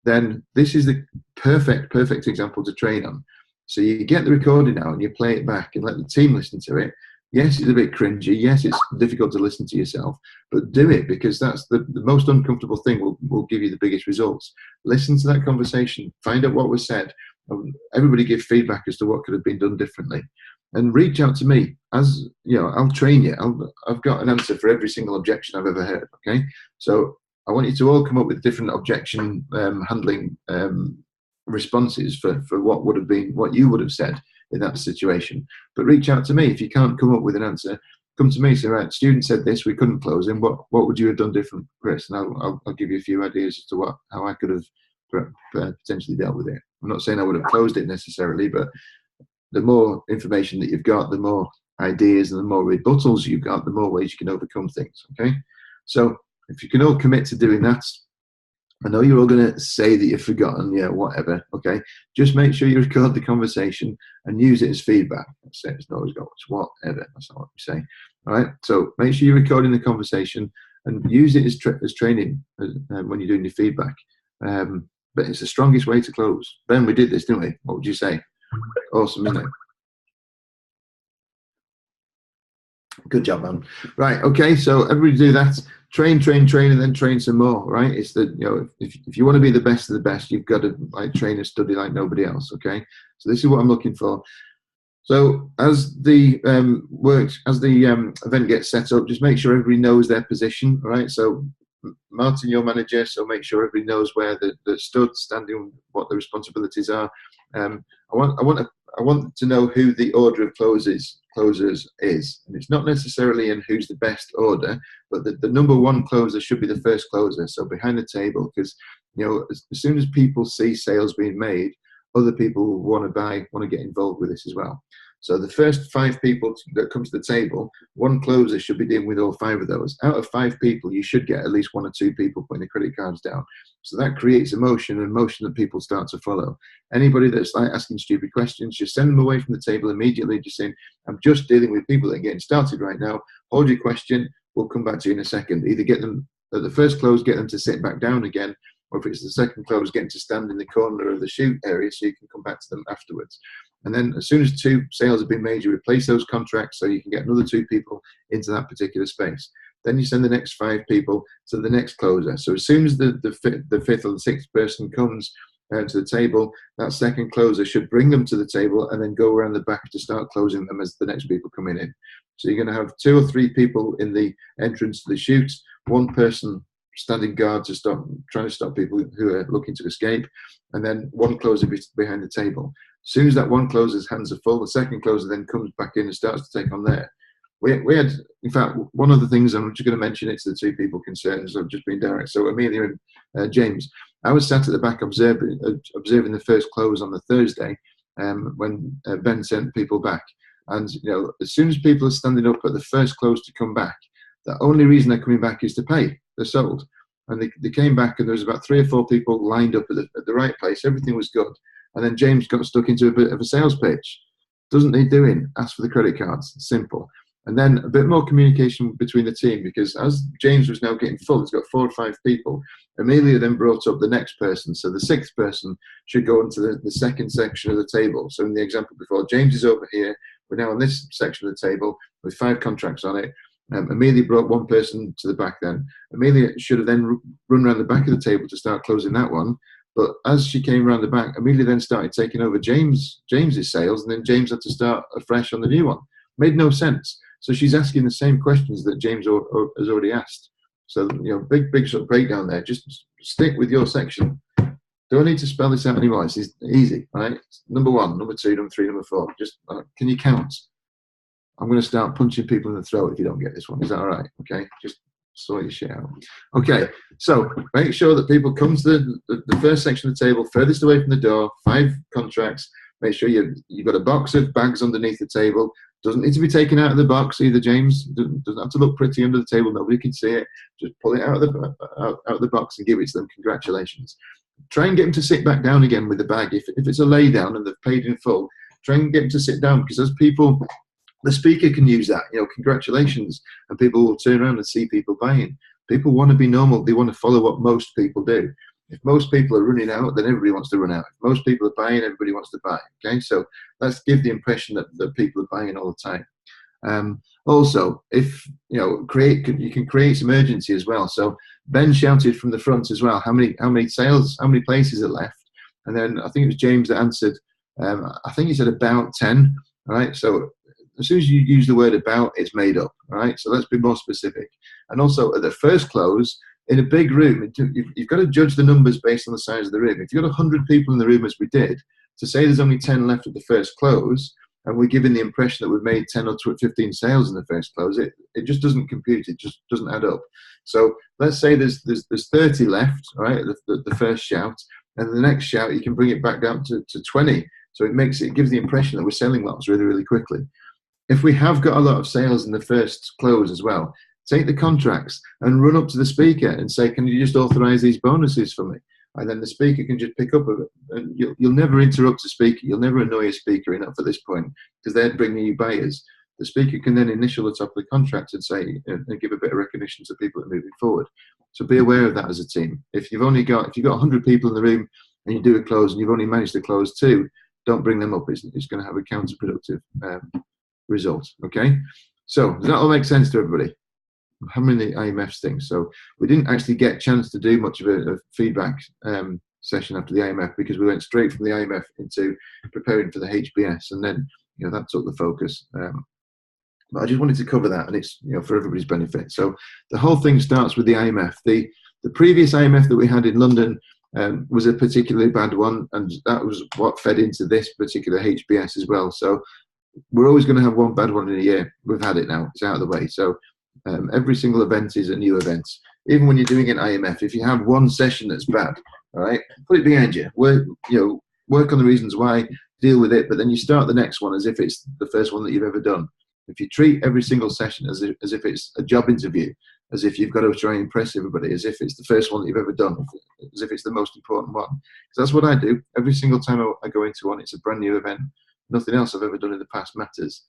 then this is the perfect example to train on. So you get the recording out and you play it back and let the team listen to it. Yes, it's a bit cringy. Yes, it's difficult to listen to yourself, but do it, because that's the most uncomfortable thing will give you the biggest results. Listen to that conversation, find out what was said. Everybody give feedback as to what could have been done differently, and reach out to me. As you know, I'll train you. I've got an answer for every single objection I've ever heard. Okay, so I want you to all come up with different objection handling responses for what would have been what you would have said in that situation. But reach out to me if you can't come up with an answer. Come to me, say, right, student said this, we couldn't close him. What would you have done different, Chris? And I'll give you a few ideas as to how I could have potentially dealt with it. I'm not saying I would have closed it necessarily, but the more information that you've got, the more ideas and the more rebuttals you've got, the more ways you can overcome things. Okay, so if you can all commit to doing that, I know you're all going to say that you've forgotten, yeah, whatever, okay? Just make sure you record the conversation and use it as feedback. That's it, it's not always got whatever, that's not what we say. All right, so make sure you're recording the conversation and use it as training when you're doing your feedback. But it's the strongest way to close. Ben, we did this, didn't we? What would you say? Awesome, isn't it? Good job, man. Right, okay, so everybody do that. Train, and then train some more, right? It's the, you know, if you want to be the best of the best, you've got to like train and study like nobody else, okay? So this is what I'm looking for. So as the event gets set up, just make sure everybody knows their position, right? So Martin, your manager, so make sure everybody knows where they're standing, what the responsibilities are. I want to know who the order of closers is, and it's not necessarily in who's the best order, but the number one closer should be the first closer, so behind the table, because you know as soon as people see sales being made, other people want to get involved with this as well. So the first 5 people that come to the table, one closer should be dealing with all 5 of those. Out of 5 people, you should get at least 1 or 2 people putting the credit cards down. So that creates emotion, and motion that people start to follow. Anybody that's like asking stupid questions, just send them away from the table immediately, just saying, I'm just dealing with people that are getting started right now. Hold your question. We'll come back to you in a second. Either get them at the first close, get them to sit back down again, or if it's the second close, get them to stand in the corner of the shoot area so you can come back to them afterwards. And then as soon as 2 sales have been made, you replace those contracts so you can get another 2 people into that particular space. Then you send the next 5 people to the next closer. So as soon as the 5th or the 6th person comes to the table, that second closer should bring them to the table and then go around the back to start closing them as the next people coming in. So you're going to have 2 or 3 people in the entrance to the shoot, 1 person standing guard to trying to stop people who are looking to escape, and then 1 closer behind the table. As soon as that 1 closer's hands are full, the second closer then comes back in and starts to take on there. We had, in fact, one of the things, I'm just going to mention it to the 2 people concerned, as I've just been direct. So Amelia and James, I was sat at the back observing the first close on the Thursday when Ben sent people back. And you know, as soon as people are standing up at the first close to come back, the only reason they're coming back is to pay. They're sold. And they came back, and there was about 3 or 4 people lined up at the right place. Everything was good. And then James got stuck into a bit of a sales pitch. Doesn't need doing. Ask for the credit cards. It's simple. And then a bit more communication between the team, because as James was now getting full, he's got 4 or 5 people. Amelia then brought up the next person. So the 6th person should go into the second section of the table. So in the example before, James is over here. We're now on this section of the table with 5 contracts on it. Amelia brought 1 person to the back then. Amelia should have then run around the back of the table to start closing that one. But as she came around the back, Amelia then started taking over James's sales, and then James had to start afresh on the new one. Made no sense. So she's asking the same questions that James has already asked. So, you know, big sort of breakdown there. Just stick with your section. Don't need to spell this out anymore. It's easy, right? Number 1, number 2, number 3, number 4. Just can you count? I'm going to start punching people in the throat if you don't get this one. Is that all right? Okay, just sort your shit out. Okay, so make sure that people come to the first section of the table, furthest away from the door, 5 contracts. Make sure you've got a box of bags underneath the table. Doesn't need to be taken out of the box either, James. Doesn't have to look pretty under the table. Nobody can see it. Just pull it out of the box and give it to them. Congratulations. Try and get them to sit back down again with the bag. If it's a lay down and they've paid in full, try and get them to sit down, because as people The speaker can use that, congratulations, and people will turn around and see people buying. People want to be normal. They want to follow what most people do. If most people are running out, then everybody wants to run out. If most people are buying, everybody wants to buy. Okay, so let's give the impression that people are buying all the time. Also, if you can create some urgency as well. So Ben shouted from the front as well. How many places are left? And then I think it was James that answered. I think he said about 10. All right, so as soon as you use the word about, it's made up. All right, so let's be more specific. And also at the first close, in a big room, you've got to judge the numbers based on the size of the room. If you've got 100 people in the room, as we did, to say there's only 10 left at the first close, and we're giving the impression that we've made 10 or 15 sales in the first close, it just doesn't compute. It just doesn't add up. So let's say there's 30 left, right, at the first shout, and the next shout you can bring it back down to 20. So it gives the impression that we're selling lots really, really quickly. If we have got a lot of sales in the first close as well, take the contracts and run up to the speaker and say, can you just authorize these bonuses for me? And then the speaker can just pick up of it. And you'll never interrupt a speaker. You'll never annoy a speaker enough at this point, because they're bringing you buyers. The speaker can then initial the top of the contract and say, and give a bit of recognition to people that are moving forward. So be aware of that as a team. If you've got 100 people in the room and you do a close and you've only managed to close 2, don't bring them up. It's going to have a counterproductive result. Okay. So does that all make sense to everybody? How many IMFs things? So we didn't actually get a chance to do much of a feedback session after the IMF, because we went straight from the IMF into preparing for the HBS, and then that took the focus. But I just wanted to cover that, and it's for everybody's benefit. So the whole thing starts with the IMF. The previous IMF that we had in London was a particularly bad one, and that was what fed into this particular HBS as well. So we're always going to have one bad one in a year. We've had it now; it's out of the way. So every single event is a new event. Even when you're doing an IMF, if you have one session that's bad, all right, put it behind you. Work on the reasons why, deal with it, but then you start the next one as if it's the first one that you've ever done. If you treat every single session as if it's a job interview, as if you've got to try and impress everybody, as if it's the first one that you've ever done, as if it's the most important one. So that's what I do. Every single time I go into one, it's a brand new event. Nothing else I've ever done in the past matters.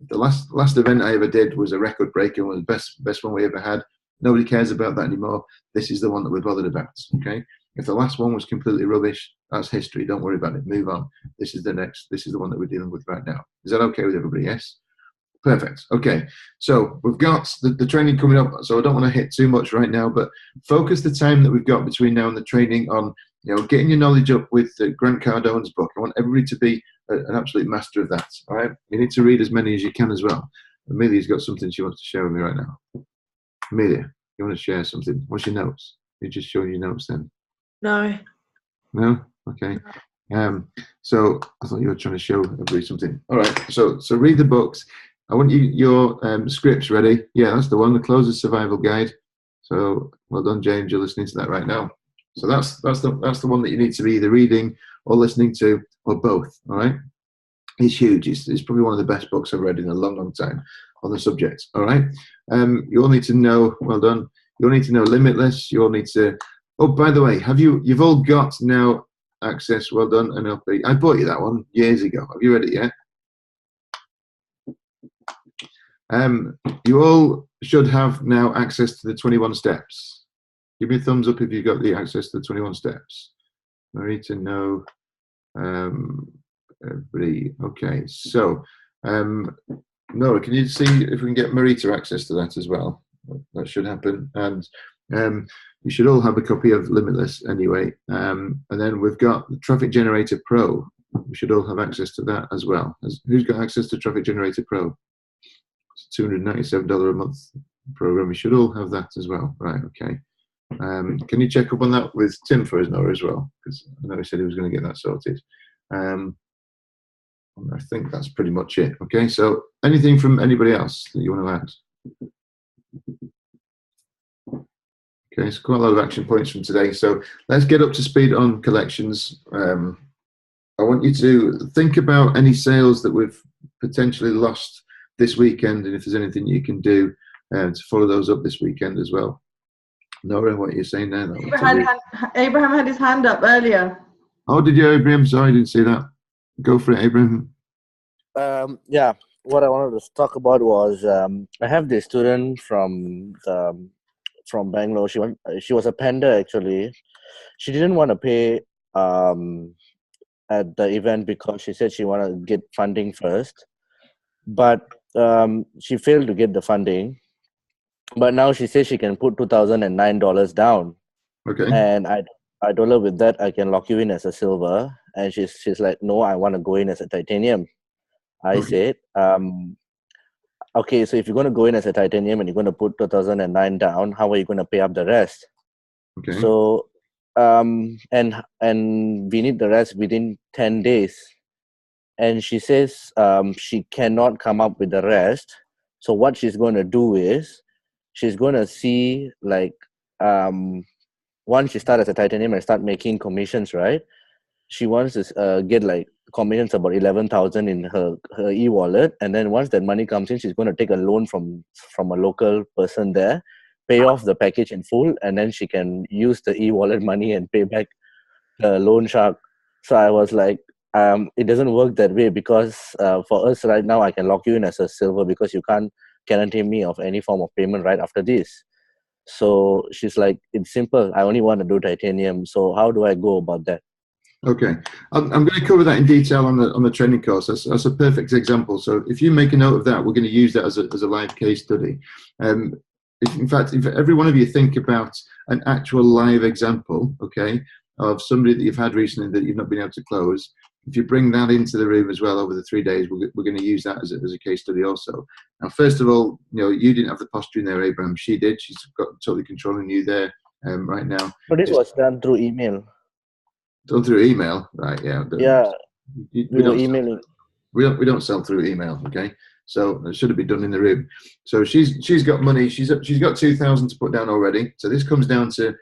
The last event I ever did was a record breaker, was the best one we ever had. Nobody cares about that anymore. This is the one that we're bothered about. Okay. If the last one was completely rubbish, that's history. Don't worry about it. Move on. This is the one that we're dealing with right now. Is that okay with everybody? Yes. Perfect. Okay. So we've got the training coming up. So I don't want to hit too much right now, but focus the time that we've got between now and the training on, getting your knowledge up with Grant Cardone's book. I want everybody to be an absolute master of that. All right. You need to read as many as you can as well. Amelia's got something she wants to share with me right now. Amelia, you want to share something? What's your notes? You just show your notes then. No. No? Okay. So I thought you were trying to show everybody something. All right. So read the books. I want your scripts ready. Yeah, that's the one, the Closer's Survival Guide. So well done, James. You're listening to that right now. So that's the one that you need to be either reading or listening to, or both. All right. It's huge. It's probably one of the best books I've read in a long, long time on the subject. All right. You all need to know. Well done. You all need to know Limitless. You all need to. Oh, by the way, you've all got now access? Well done, NLP. I bought you that one years ago. Have you read it yet? You all should have now access to the 21 steps. Give me a thumbs up if you've got the access to the 21 steps. Marita, no. Everybody, okay. So, Nora, can you see if we can get Marita access to that as well? That should happen. And you should all have a copy of Limitless anyway. And then we've got the Traffic Generator Pro. We should all have access to that as well. Who's got access to Traffic Generator Pro? It's $297 a month program. We should all have that as well. Right, okay. Can you check up on that with Tim for us, Nora, as well? Because I know he said he was going to get that sorted. I think that's pretty much it. Okay, so anything from anybody else that you want to add? Okay, so quite a lot of action points from today. So let's get up to speed on collections. I want you to think about any sales that we've potentially lost this weekend, and if there's anything you can do to follow those up this weekend as well. Nora, what are you saying there? Abraham had his hand up earlier. Oh, did you, Abraham? Sorry, I didn't see that. Go for it, Abraham. Yeah. what I wanted to talk about was I have this student from Bangalore. She was a panda actually. She didn't want to pay at the event because she said she wanted to get funding first, but she failed to get the funding. But now she says she can put $2,009 down. Okay. And I told her with that I can lock you in as a silver, and she's like, no, I want to go in as a titanium. I said, okay, so if you're going to go in as a titanium and you're going to put 2009 down, how are you going to pay up the rest? Okay. So and we need the rest within 10 days. And she says she cannot come up with the rest. So what she's going to do is she's going to see, like, once she starts as a titanium and start making commissions, right? She wants to get like commissions about 11,000 in her e-wallet, and then once that money comes in, she's going to take a loan from a local person there, pay off the package in full, and then she can use the e-wallet money and pay back the loan shark. So I was like, it doesn't work that way, because for us right now, I can lock you in as a silver because you can't guarantee me of any form of payment right after this. So she's like, it's simple. I only want to do titanium. So how do I go about that? Okay, I'm going to cover that in detail on the training course. That's a perfect example. So if you make a note of that, we're going to use that as a live case study. In fact, if every one of you think about an actual live example, okay, of somebody that you've had recently that you've not been able to close, if you bring that into the room as well over the 3 days, we're going to use that as a case study also. Now, first of all, you didn't have the posturing there, Abraham. She did. She's got totally controlling you there right now. But this was done through email. Done through email, right? Yeah. Yeah. We don't sell through email, okay? So it should have been done in the room. So she's got money. She's got 2,000 to put down already. So this comes down to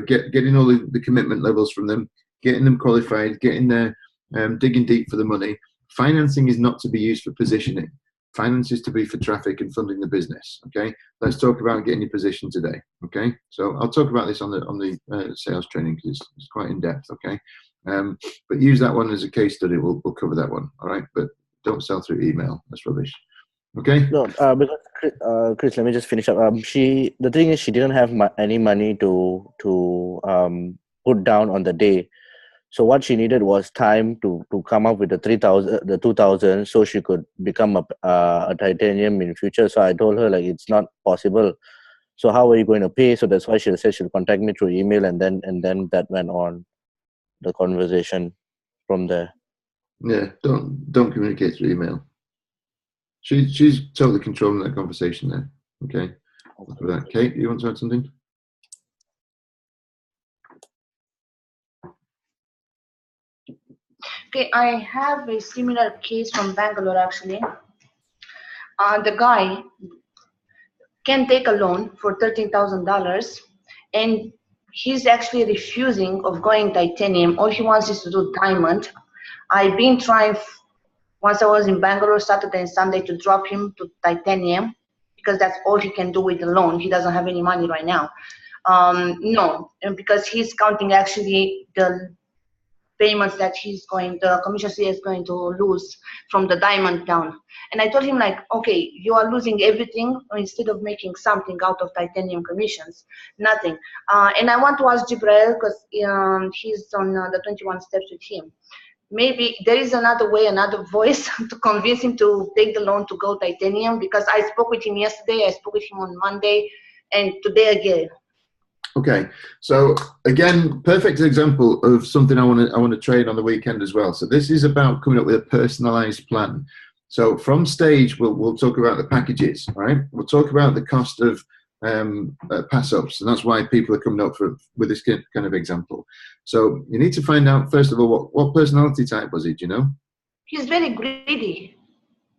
getting all the commitment levels from them, getting them qualified, getting their digging deep for the money. Financing is not to be used for positioning. Finance is to be for traffic and funding the business. Okay, let's talk about getting your position today. Okay, so I'll talk about this on the sales training because it's quite in depth. Okay, but use that one as a case study. We'll cover that one. All right, but don't sell through email. That's rubbish. Okay. No, because Chris, let me just finish up. The thing is, she didn't have any money to put down on the day. So what she needed was time to come up with the 2,000, so she could become a titanium in future. So I told her, like, it's not possible. So how are you going to pay? So that's why she said she'll contact me through email, and then that went on, the conversation from there. Yeah, don't communicate through email. She's totally controlling that conversation there. Okay. After that, Kate, you want to add something? Okay, I have a similar case from Bangalore actually. The guy can take a loan for $13,000 and he's actually refusing of going titanium. All he wants is to do diamond. I've been trying once I was in Bangalore Saturday and Sunday to drop him to titanium because that's all he can do with the loan. He doesn't have any money right now. No, and because he's counting actually the payments that the commission is going to lose from the diamond down. And I told him, like, okay, you are losing everything instead of making something out of titanium commissions, nothing. And I want to ask Jibrail, because he's on the 21 steps with him. Maybe there is another way, another voice to convince him to take the loan to go titanium, because I spoke with him yesterday, I spoke with him on Monday, and today again. Okay, so again, perfect example of something I want to train on the weekend as well. So this is about coming up with a personalized plan. So from stage, we'll talk about the packages, right? We'll talk about the cost of pass-ups, and that's why people are coming up with this kind of example. So you need to find out, first of all, what personality type was he, do you know? He's very greedy.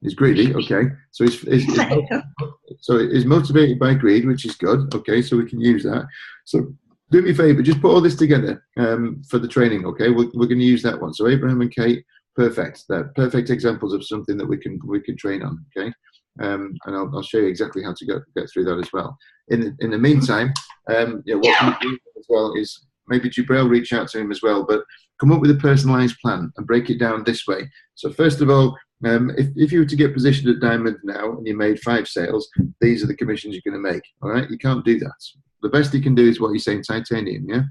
He's greedy, okay. So he's motivated by greed, which is good, okay, so we can use that. So do me a favor, just put all this together for the training, okay? We're going to use that one. So Abraham and Kate, perfect. They're perfect examples of something that we can train on, okay? And I'll show you exactly how to get through that as well. In the meantime, what we do as well is maybe Jibrail reach out to him as well, but come up with a personalized plan and break it down this way. So first of all, if you were to get positioned at diamond now and you made 5 sales, these are the commissions you're going to make. All right, you can't do that. The best you can do is what you say in titanium, yeah.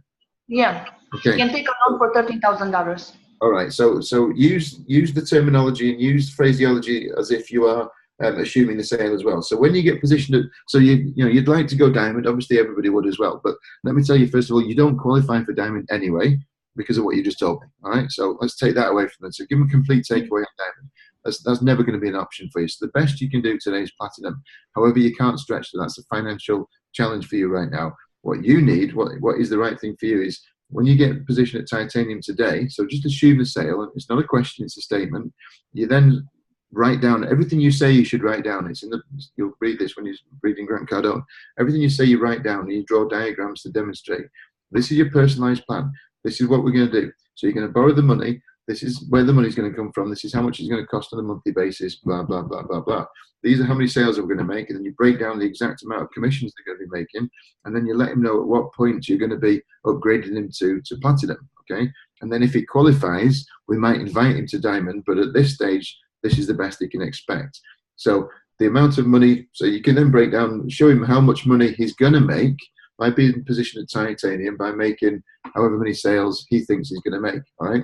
Yeah. Okay. You can take a loan for $13,000. All right. So use the terminology and use phraseology as if you are assuming the sale as well. So when you get positioned at, so you'd like to go diamond. Obviously, everybody would as well. But let me tell you, first of all, you don't qualify for diamond anyway because of what you just told me. All right. So let's take that away from them. So give them a complete takeaway on diamond. That's never going to be an option for you. So the best you can do today is platinum. However, you can't stretch that. That's a financial challenge for you right now. What you need, what is the right thing for you is when you get positioned at titanium today, so just assume the sale, it's not a question, it's a statement. You then write down everything you say you should write down. It's in the, you'll read this when you're reading Grant Cardone. Everything you say you write down and you draw diagrams to demonstrate. This is your personalized plan. This is what we're going to do. So you're going to borrow the money. This is where the money's going to come from. This is how much it's going to cost on a monthly basis, blah, blah, blah, blah, blah. These are how many sales we're going to make. And then you break down the exact amount of commissions they're going to be making. And then you let him know at what point you're going to be upgrading him to platinum, okay? And then if he qualifies, we might invite him to diamond. But at this stage, this is the best he can expect. So the amount of money, so you can then break down, show him how much money he's going to make by being positioned at titanium, by making however many sales he thinks he's going to make, all right?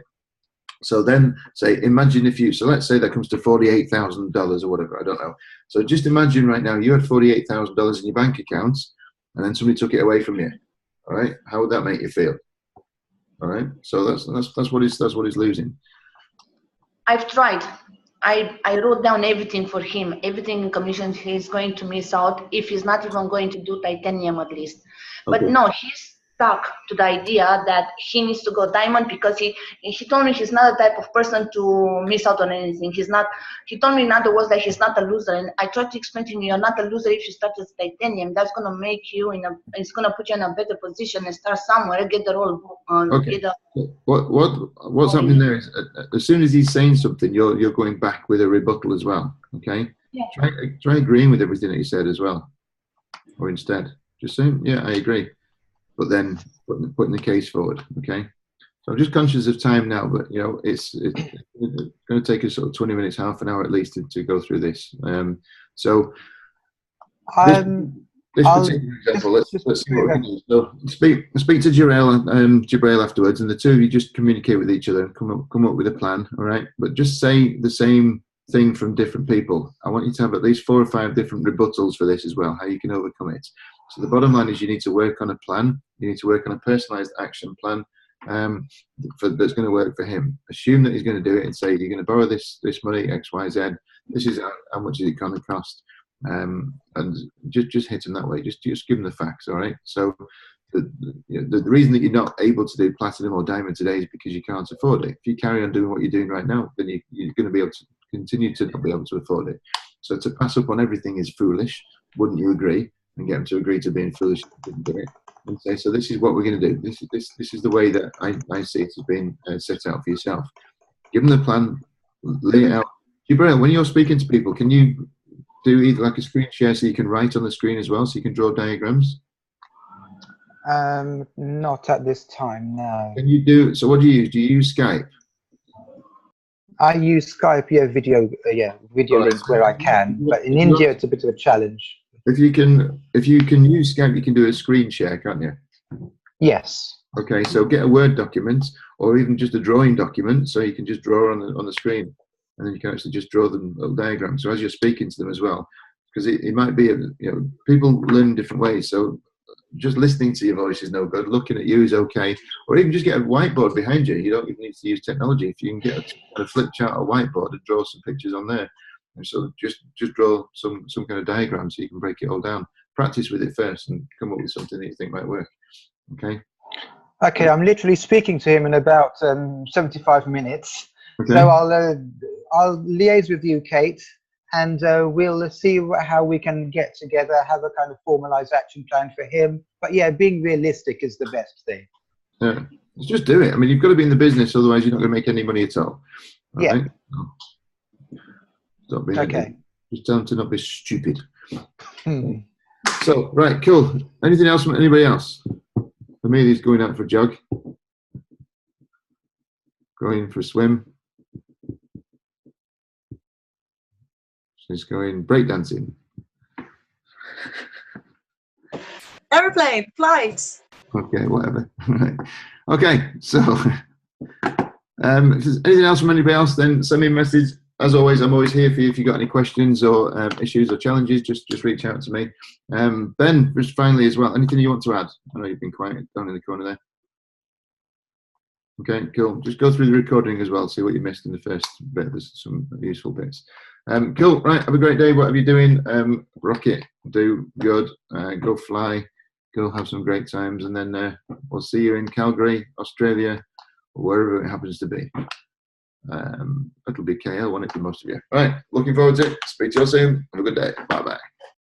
So then say, imagine if you, so let's say that comes to $48,000 or whatever, I don't know. So just imagine right now you had $48,000 in your bank account and then somebody took it away from you. All right. How would that make you feel? All right. So that's what he's losing. I've tried. I wrote down everything for him, everything in commissions he's going to miss out if he's not even going to do titanium at least. But Okay. no, he's stuck to the idea that he needs to go diamond because he told me he's not the type of person to miss out on anything. He told me in other words that he's not a loser, and I tried to explain to him, you're not a loser if you start as titanium. That's gonna make you it's gonna put you in a better position and start somewhere, get the role. Okay. What's happening there is as soon as he's saying something, you're going back with a rebuttal as well. Okay. Yeah. Try agreeing with everything that he said as well, or instead just saying, yeah, I agree. But then putting the case forward, okay? So I'm just conscious of time now, but it's going to take us sort of 20 minutes, half an hour at least to go through this. So this particular example, let's see what we can do. So speak to Jibrail afterwards, and the two of you just communicate with each other and come up with a plan, all right? But just say the same thing from different people. I want you to have at least 4 or 5 different rebuttals for this as well, how you can overcome it. So the bottom line is you need to work on a plan. You need to work on a personalized action plan that's going to work for him. Assume that he's going to do it and say, you're going to borrow this money, X, Y, Z. This is how much is it going to cost? And just hit him that way. Just give him the facts, all right? So the reason that you're not able to do platinum or diamond today is because you can't afford it. If you carry on doing what you're doing right now, then you're going to be able to continue to not be able to afford it. So to pass up on everything is foolish. Wouldn't you agree? And get them to agree to being foolish and do it. And say, so this is what we're going to do. This is the way that I see it as being set out for yourself. Give them the plan, lay it out. Jibrail, when you're speaking to people, can you do either like a screen share so you can write on the screen as well, so you can draw diagrams? Not at this time, no. Can you do? So what do you use? Do you use Skype? I use Skype, video links where I can, but in India it's a bit of a challenge. If you can use Skype, you can do a screen share, can't you? Yes. Okay, so get a Word document or even just a drawing document, so you can just draw on the screen, and then you can actually just draw them little diagrams. So as you're speaking to them as well, because it might be people learn different ways. So just listening to your voice is no good. Looking at you is okay, or even just get a whiteboard behind you. You don't even need to use technology. If you can get a flip chart or whiteboard and draw some pictures on there. And so just draw some kind of diagram so you can break it all down. Practice with it first and come up with something that you think might work. Okay. Okay, I'm literally speaking to him in about 75 minutes. Okay. So I'll liaise with you, Kate, and we'll see how we can get together, have a kind of formalized action plan for him. But yeah, being realistic is the best thing. Yeah, just do it. I mean, you've got to be in the business, otherwise you're not going to make any money at all. Yeah. Right? Stop being just tell them to not be stupid. So, right, cool. Anything else from anybody else? For me, he's going out for a jog, going for a swim. She's going breakdancing. Aeroplane, flights. Okay, whatever. Right. Okay, so if there's anything else from anybody else, then send me a message. As always, I'm always here for you. If you've got any questions or issues or challenges, just reach out to me. Ben, just finally as well, anything you want to add? I know you've been quiet down in the corner there. Okay, cool. Just go through the recording as well, see what you missed in the first bit. There's some useful bits. Cool, right, have a great day. Whatever you're doing, rock it, do good, go fly, go have some great times, and then we'll see you in Calgary, Australia, or wherever it happens to be. It'll be KL, won't it, for most of you? All right, looking forward to it. Speak to you all soon. Have a good day.